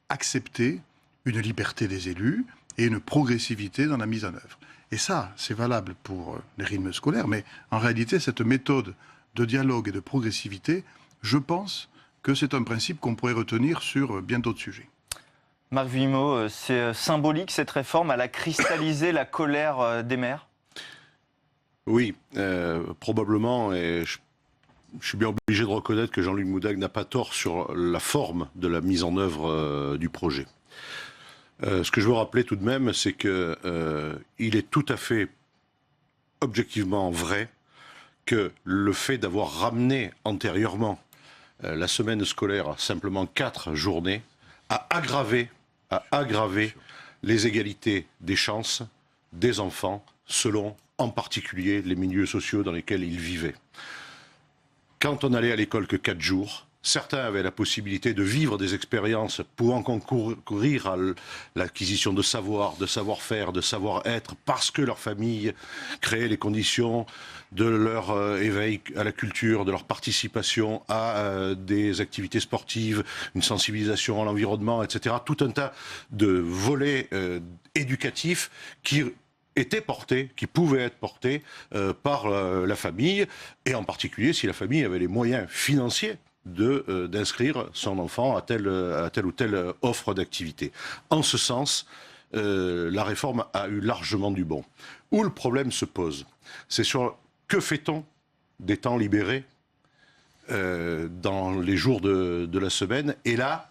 S8: accepter une liberté des élus et une progressivité dans la mise en œuvre. Et ça, c'est valable pour les rythmes scolaires, mais en réalité, cette méthode de dialogue et de progressivité, je pense que c'est un principe qu'on pourrait retenir sur bien d'autres sujets.
S1: Marc Vuillemeau, c'est symbolique cette réforme, elle a cristallisé la colère des maires ?
S10: Oui, probablement, et je suis bien obligé de reconnaître que Jean-Luc Moudenc n'a pas tort sur la forme de la mise en œuvre du projet. Ce que je veux rappeler tout de même, c'est qu'il est tout à fait objectivement vrai que le fait d'avoir ramené antérieurement la semaine scolaire à simplement 4 journées a aggravé les égalités des chances des enfants selon en particulier les milieux sociaux dans lesquels ils vivaient. Quand on allait à l'école que 4 jours, certains avaient la possibilité de vivre des expériences pouvant concourir à l'acquisition de savoir, de savoir-faire, de savoir-être, parce que leur famille créait les conditions de leur éveil à la culture, de leur participation à des activités sportives, une sensibilisation à l'environnement, etc. Tout un tas de volets éducatifs qui étaient portés, qui pouvaient être portés par la famille, et en particulier si la famille avait les moyens financiers d'inscrire son enfant à telle ou telle offre d'activité. En ce sens, la réforme a eu largement du bon. Où le problème se pose, c'est sur que fait-on des temps libérés dans les jours de la semaine, et là,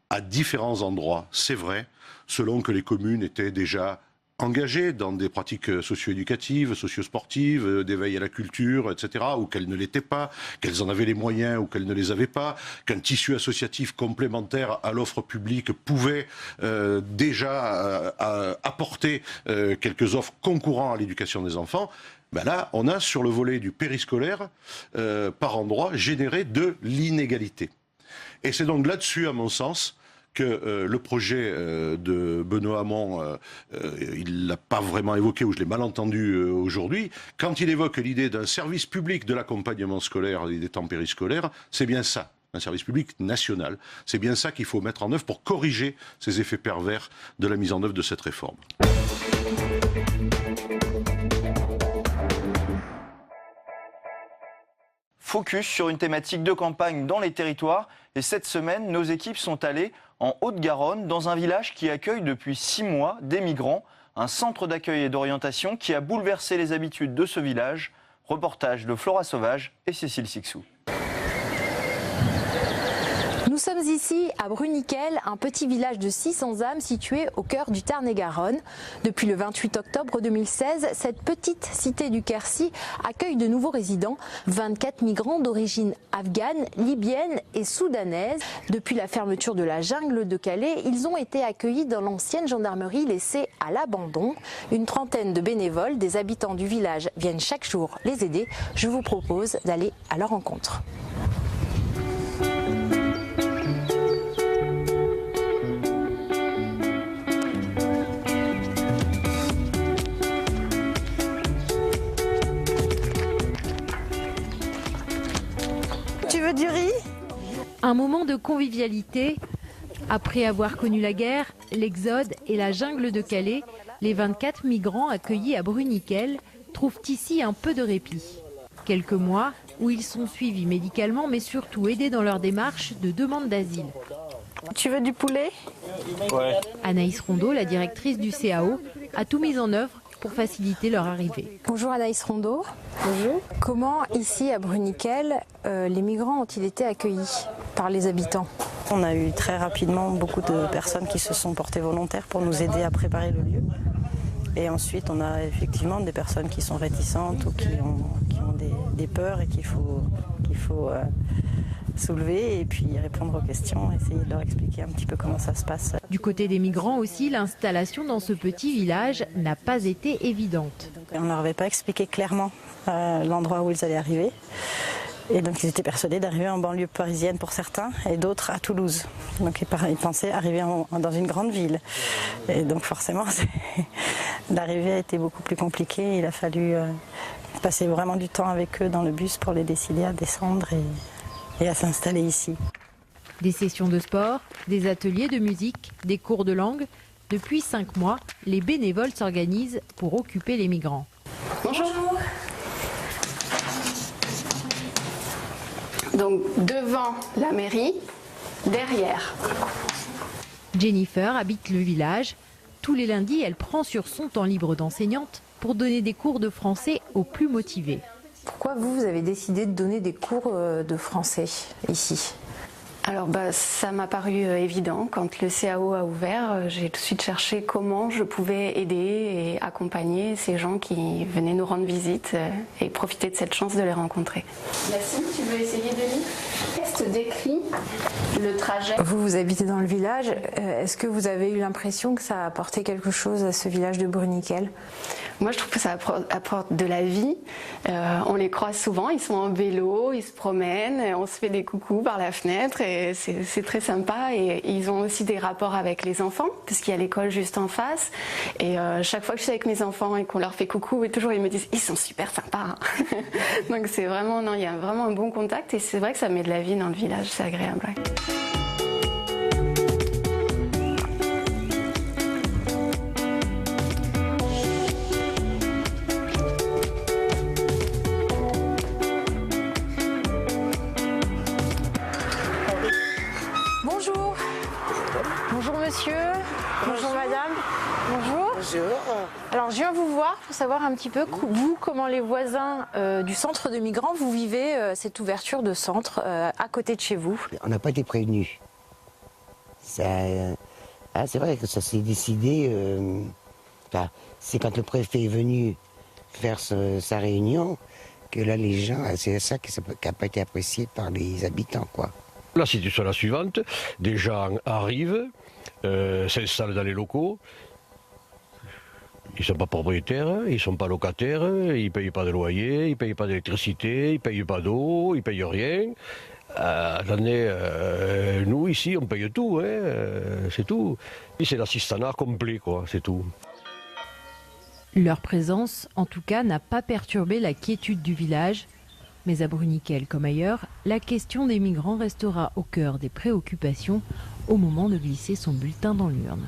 S10: à différents endroits, c'est vrai, selon que les communes étaient déjà engagées dans des pratiques socio-éducatives, socio-sportives, d'éveil à la culture, etc., ou qu'elles ne l'étaient pas, qu'elles en avaient les moyens ou qu'elles ne les avaient pas, qu'un tissu associatif complémentaire à l'offre publique pouvait déjà apporter quelques offres concourant à l'éducation des enfants. Ben là, on a sur le volet du périscolaire, par endroit, généré de l'inégalité. Et c'est donc là-dessus, à mon sens, que le projet de Benoît Hamon, il ne l'a pas vraiment évoqué, ou je l'ai mal entendu aujourd'hui, quand il évoque l'idée d'un service public de l'accompagnement scolaire et des temps périscolaires, c'est bien ça, un service public national. C'est bien ça qu'il faut mettre en œuvre pour corriger ces effets pervers de la mise en œuvre de cette réforme.
S1: Focus sur une thématique de campagne dans les territoires. Et cette semaine, nos équipes sont allées en Haute-Garonne, dans un village qui accueille depuis 6 mois des migrants. Un centre d'accueil et d'orientation qui a bouleversé les habitudes de ce village. Reportage de Flora Sauvage et Cécile Sixou.
S18: Nous sommes ici à Bruniquel, un petit village de 600 âmes situé au cœur du Tarn-et-Garonne. Depuis le 28 octobre 2016, cette petite cité du Quercy accueille de nouveaux résidents, 24 migrants d'origine afghane, libyenne et soudanaise. Depuis la fermeture de la jungle de Calais, ils ont été accueillis dans l'ancienne gendarmerie laissée à l'abandon. Une trentaine de bénévoles, des habitants du village, viennent chaque jour les aider. Je vous propose d'aller à leur rencontre.
S19: Du riz.
S20: Un moment de convivialité. Après avoir connu la guerre, l'exode et la jungle de Calais, les 24 migrants accueillis à Bruniquel trouvent ici un peu de répit. Quelques mois où ils sont suivis médicalement, mais surtout aidés dans leur démarche de demande d'asile.
S19: Tu veux du poulet?
S20: Ouais. Anaïs Rondeau, la directrice du CAO, a tout mis en œuvre pour faciliter leur arrivée.
S18: Bonjour Anaïs Rondeau. Bonjour. Comment ici à Bruniquel, les migrants ont-ils été accueillis par les habitants?
S19: On a eu très rapidement beaucoup de personnes qui se sont portées volontaires pour nous aider à préparer le lieu. Et ensuite, on a effectivement des personnes qui sont réticentes ou qui ont des peurs et qu'il faut soulever et puis répondre aux questions, essayer de leur expliquer un petit peu comment ça se passe.
S20: Du côté des migrants aussi, l'installation dans ce petit village n'a pas été évidente.
S19: On ne leur avait pas expliqué clairement l'endroit où ils allaient arriver. Et donc ils étaient persuadés d'arriver en banlieue parisienne pour certains et d'autres à Toulouse. Donc ils pensaient arriver dans une grande ville. Et donc forcément, l'arrivée a été beaucoup plus compliquée. Il a fallu passer vraiment du temps avec eux dans le bus pour les décider à descendre et à s'installer ici.
S20: Des sessions de sport, des ateliers de musique, des cours de langue. Depuis 5 mois, les bénévoles s'organisent pour occuper les migrants.
S18: Bonjour. Donc devant la mairie, derrière.
S20: Jennifer habite le village. Tous les lundis, elle prend sur son temps libre d'enseignante pour donner des cours de français aux plus motivés.
S18: Pourquoi vous avez décidé de donner des cours de français ici?
S21: Alors ça m'a paru évident. Quand le CAO a ouvert, j'ai tout de suite cherché comment je pouvais aider et accompagner ces gens qui venaient nous rendre visite et profiter de cette chance de les rencontrer.
S18: Yacine, tu veux essayer de lire ? Test décrit le trajet. Vous habitez dans le village. Est-ce que vous avez eu l'impression que ça a apporté quelque chose à ce village de Bruniquel ?
S21: Moi, je trouve que ça apporte de la vie. On les croise souvent, ils sont en vélo, ils se promènent, on se fait des coucous par la fenêtre et c'est très sympa. Et ils ont aussi des rapports avec les enfants, puisqu'il y a l'école juste en face. Et chaque fois que je suis avec mes enfants et qu'on leur fait coucou, et toujours ils me disent « ils sont super sympas ». Donc c'est vraiment, non, il y a vraiment un bon contact et c'est vrai que ça met de la vie dans le village, c'est agréable. Ouais.
S18: Alors je viens vous voir pour savoir un petit peu, vous, comment les voisins du centre de migrants, vous vivez cette ouverture de centre à côté de chez vous.
S22: On n'a pas été prévenus. C'est vrai que ça s'est décidé, c'est quand le préfet est venu faire sa réunion que là les gens, c'est ça qui n'a pas été apprécié par les habitants, quoi.
S23: La situation est la suivante, des gens arrivent, s'installent dans les locaux. Ils ne sont pas propriétaires, ils ne sont pas locataires, ils ne payent pas de loyer, ils ne payent pas d'électricité, ils ne payent pas d'eau, ils ne payent rien. Nous ici on paye tout, c'est tout. Et c'est l'assistanat complet, quoi, c'est tout.
S20: Leur présence, en tout cas, n'a pas perturbé la quiétude du village. Mais à Bruniquel comme ailleurs, la question des migrants restera au cœur des préoccupations au moment de glisser son bulletin dans l'urne.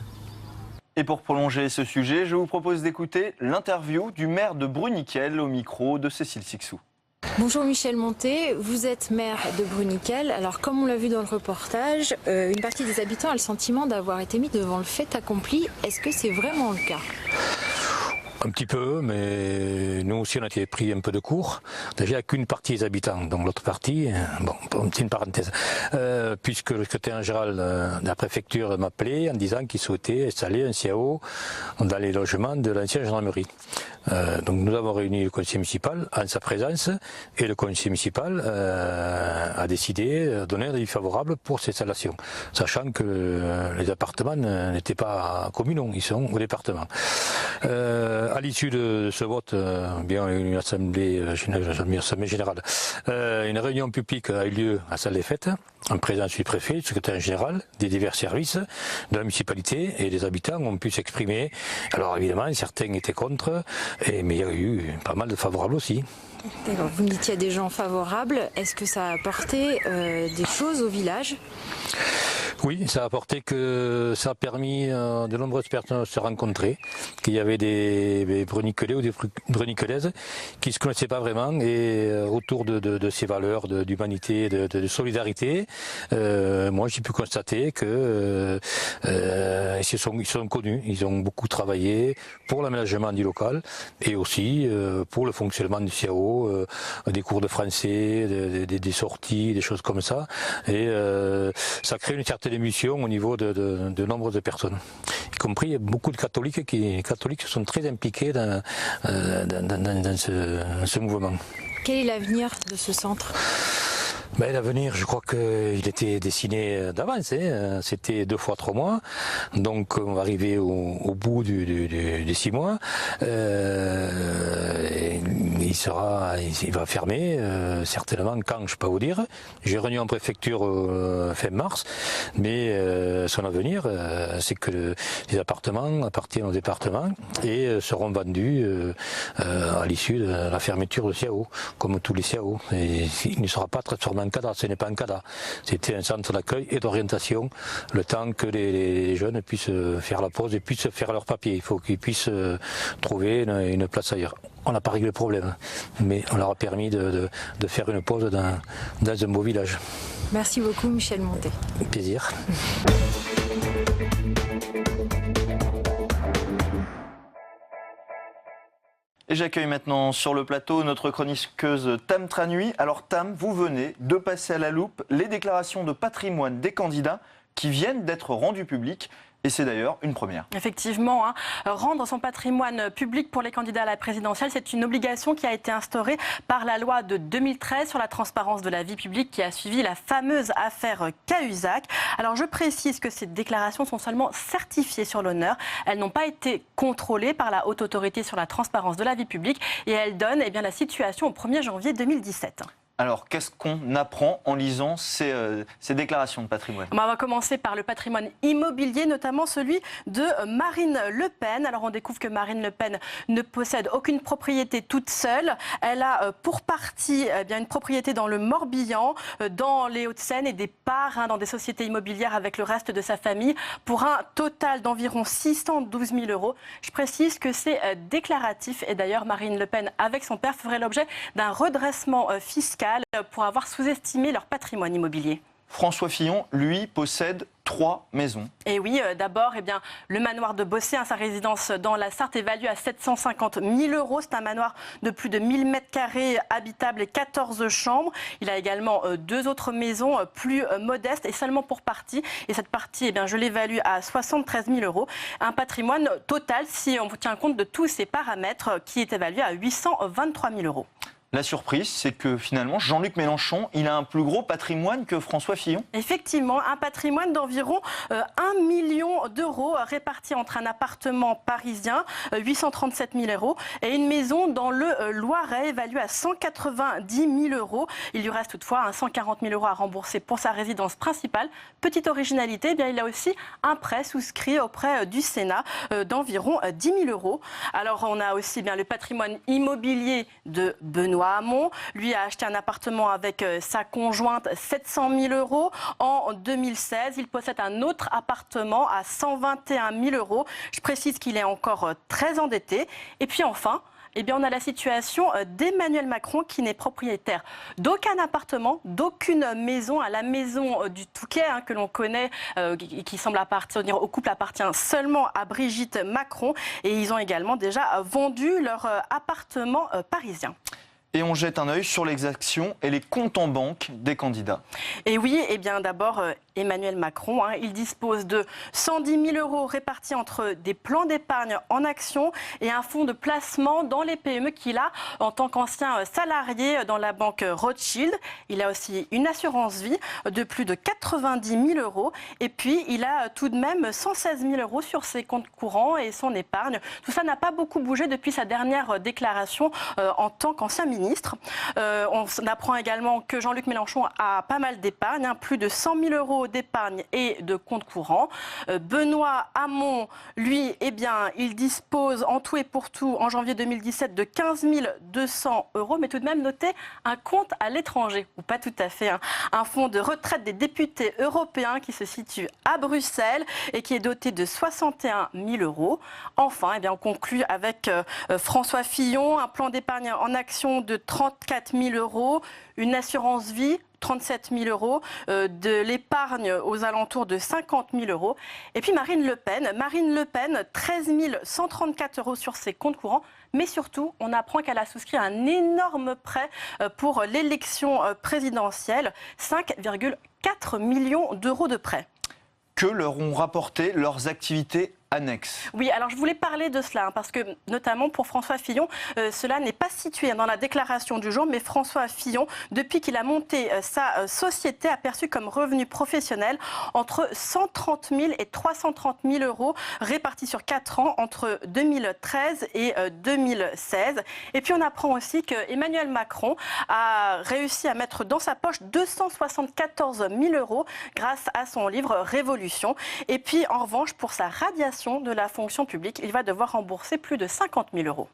S1: Et pour prolonger ce sujet, je vous propose d'écouter l'interview du maire de Bruniquel au micro de Cécile Sixou.
S18: Bonjour Michel Monté, vous êtes maire de Bruniquel. Alors comme on l'a vu dans le reportage, une partie des habitants a le sentiment d'avoir été mis devant le fait accompli. Est-ce que c'est vraiment le cas ?
S24: Un petit peu, mais nous aussi on a été pris un peu de court. Déjà, il n'y a qu'une partie des habitants, donc l'autre partie, bon, c'est une parenthèse, puisque le secrétaire général de la préfecture m'appelait en disant qu'il souhaitait installer un CAO dans les logements de l'ancienne gendarmerie. Donc nous avons réuni le conseil municipal en sa présence et le conseil municipal a décidé de donner un avis favorable pour cette installation, sachant que les appartements n'étaient pas communaux, ils sont au département. À l'issue de ce vote, bien une assemblée générale, une réunion publique a eu lieu à la salle des fêtes, en présence du préfet, du secrétaire général, des divers services de la municipalité, et les habitants ont pu s'exprimer. Alors évidemment, certains étaient contre, mais il y a eu pas mal de favorables aussi.
S18: D'accord. Vous me dites qu'il y a des gens favorables. Est-ce que ça a apporté des choses au village ?
S24: Oui, ça a apporté que ça a permis de nombreuses personnes de se rencontrer, qu'il y avait des Bruniquelais ou des Bruniquelaises qui ne se connaissaient pas vraiment et autour de ces valeurs d'humanité, de solidarité, moi j'ai pu constater que ils sont connus, ils ont beaucoup travaillé pour l'aménagement du local et aussi pour le fonctionnement du CAO, des cours de français, des sorties, des choses comme ça, et ça crée une certaine émission au niveau de nombreuses personnes, y compris beaucoup de catholiques qui sont très impliqués dans ce mouvement.
S18: Quel est l'avenir de ce centre ?
S24: L'avenir, je crois qu'il était dessiné d'avance, c'était 2 fois 3 mois, donc on va arriver au bout des 6 mois. Il va fermer, certainement quand, je peux pas vous dire. J'ai réuni en préfecture fin mars, mais son avenir, c'est que les appartements appartiennent au département et seront vendus à l'issue de la fermeture de CAO, comme tous les CAO. Et il ne sera pas transformé en CADA, ce n'est pas un CADA. C'était un centre d'accueil et d'orientation, le temps que les jeunes puissent faire la pause et puissent faire leurs papiers. Il faut qu'ils puissent trouver une place ailleurs. On n'a pas réglé le problème, mais on leur a permis de faire une pause dans un beau village.
S18: Merci beaucoup Michel Monté.
S24: Avec plaisir.
S1: Et j'accueille maintenant sur le plateau notre chroniqueuse Tam Tranui. Alors Tam, vous venez de passer à la loupe les déclarations de patrimoine des candidats qui viennent d'être rendues publiques. Et c'est d'ailleurs une première.
S2: Effectivement, rendre son patrimoine public pour les candidats à la présidentielle, c'est une obligation qui a été instaurée par la loi de 2013 sur la transparence de la vie publique qui a suivi la fameuse affaire Cahuzac. Alors je précise que ces déclarations sont seulement certifiées sur l'honneur. Elles n'ont pas été contrôlées par la Haute Autorité sur la transparence de la vie publique et elles donnent la situation au 1er janvier 2017.
S1: Alors, qu'est-ce qu'on apprend en lisant ces déclarations de patrimoine ?
S2: On va commencer par le patrimoine immobilier, notamment celui de Marine Le Pen. Alors, on découvre que Marine Le Pen ne possède aucune propriété toute seule. Elle a pour partie une propriété dans le Morbihan, dans les Hauts-de-Seine et des parts dans des sociétés immobilières avec le reste de sa famille pour un total d'environ 612 000 €. Je précise que c'est déclaratif et d'ailleurs, Marine Le Pen, avec son père, ferait l'objet d'un redressement fiscal pour avoir sous-estimé leur patrimoine immobilier.
S1: François Fillon, lui, possède 3 maisons.
S2: Et oui, d'abord, le manoir de Bossé, sa résidence dans la Sarthe, évaluée à 750 000 €. C'est un manoir de plus de 1000 m² habitable et 14 chambres. Il a également 2 autres maisons plus modestes et seulement pour partie. Et cette partie, je l'évalue à 73 000 €. Un patrimoine total, si on tient compte de tous ces paramètres, qui est évalué à 823 000 €.
S1: La surprise, c'est que finalement, Jean-Luc Mélenchon, il a un plus gros patrimoine que François Fillon.
S2: Effectivement, un patrimoine d'environ 1 million d'euros réparti entre un appartement parisien, 837 000 €, et une maison dans le Loiret évaluée à 190 000 €. Il lui reste toutefois 140 000 € à rembourser pour sa résidence principale. Petite originalité, il a aussi un prêt souscrit auprès du Sénat d'environ 10 000 €. Alors on a aussi le patrimoine immobilier de Benoît Hamon. Lui a acheté un appartement avec sa conjointe, 700 000 € en 2016. Il possède un autre appartement à 121 000 €. Je précise qu'il est encore très endetté. Et puis enfin, on a la situation d'Emmanuel Macron qui n'est propriétaire d'aucun appartement, d'aucune maison. À la maison du Touquet que l'on connaît, qui semble appartenir au couple, appartient seulement à Brigitte Macron. Et ils ont également déjà vendu leur appartement parisien.
S1: Et on jette un œil sur l'exaction et les comptes en banque des candidats.
S2: Et oui, d'abord, Emmanuel Macron, il dispose de 110 000 € répartis entre des plans d'épargne en actions et un fonds de placement dans les PME qu'il a en tant qu'ancien salarié dans la banque Rothschild. Il a aussi une assurance vie de plus de 90 000 € et puis il a tout de même 116 000 € sur ses comptes courants et son épargne. Tout ça n'a pas beaucoup bougé depuis sa dernière déclaration en tant qu'ancien ministre. On apprend également que Jean-Luc Mélenchon a pas mal d'épargne, plus de 100 000 € d'épargne et de compte courant. Benoît Hamon, lui, il dispose en tout et pour tout, en janvier 2017, de 15 200 €, mais tout de même notez un compte à l'étranger, ou pas tout à fait, un fonds de retraite des députés européens qui se situe à Bruxelles et qui est doté de 61 000 €. Enfin, on conclut avec François Fillon, un plan d'épargne en action de 34 000 €, une assurance vie, 37 000 €, de l'épargne aux alentours de 50 000 €. Et puis Marine Le Pen, 13 134 € sur ses comptes courants. Mais surtout, on apprend qu'elle a souscrit un énorme prêt pour l'élection présidentielle, 5,4 millions d'euros de prêt.
S1: Que leur ont rapporté leurs activités annexes.
S2: Oui, alors je voulais parler de cela, parce que notamment pour François Fillon, cela n'est pas situé dans la déclaration du jour, mais François Fillon, depuis qu'il a monté sa société, a perçu comme revenu professionnel entre 130 000 et 330 000 € répartis sur 4 ans entre 2013 et 2016. Et puis on apprend aussi que Emmanuel Macron a réussi à mettre dans sa poche 274 000 € grâce à son livre Révolution. Et puis en revanche, pour sa radiation de la fonction publique, il va devoir rembourser plus de 50 000 €.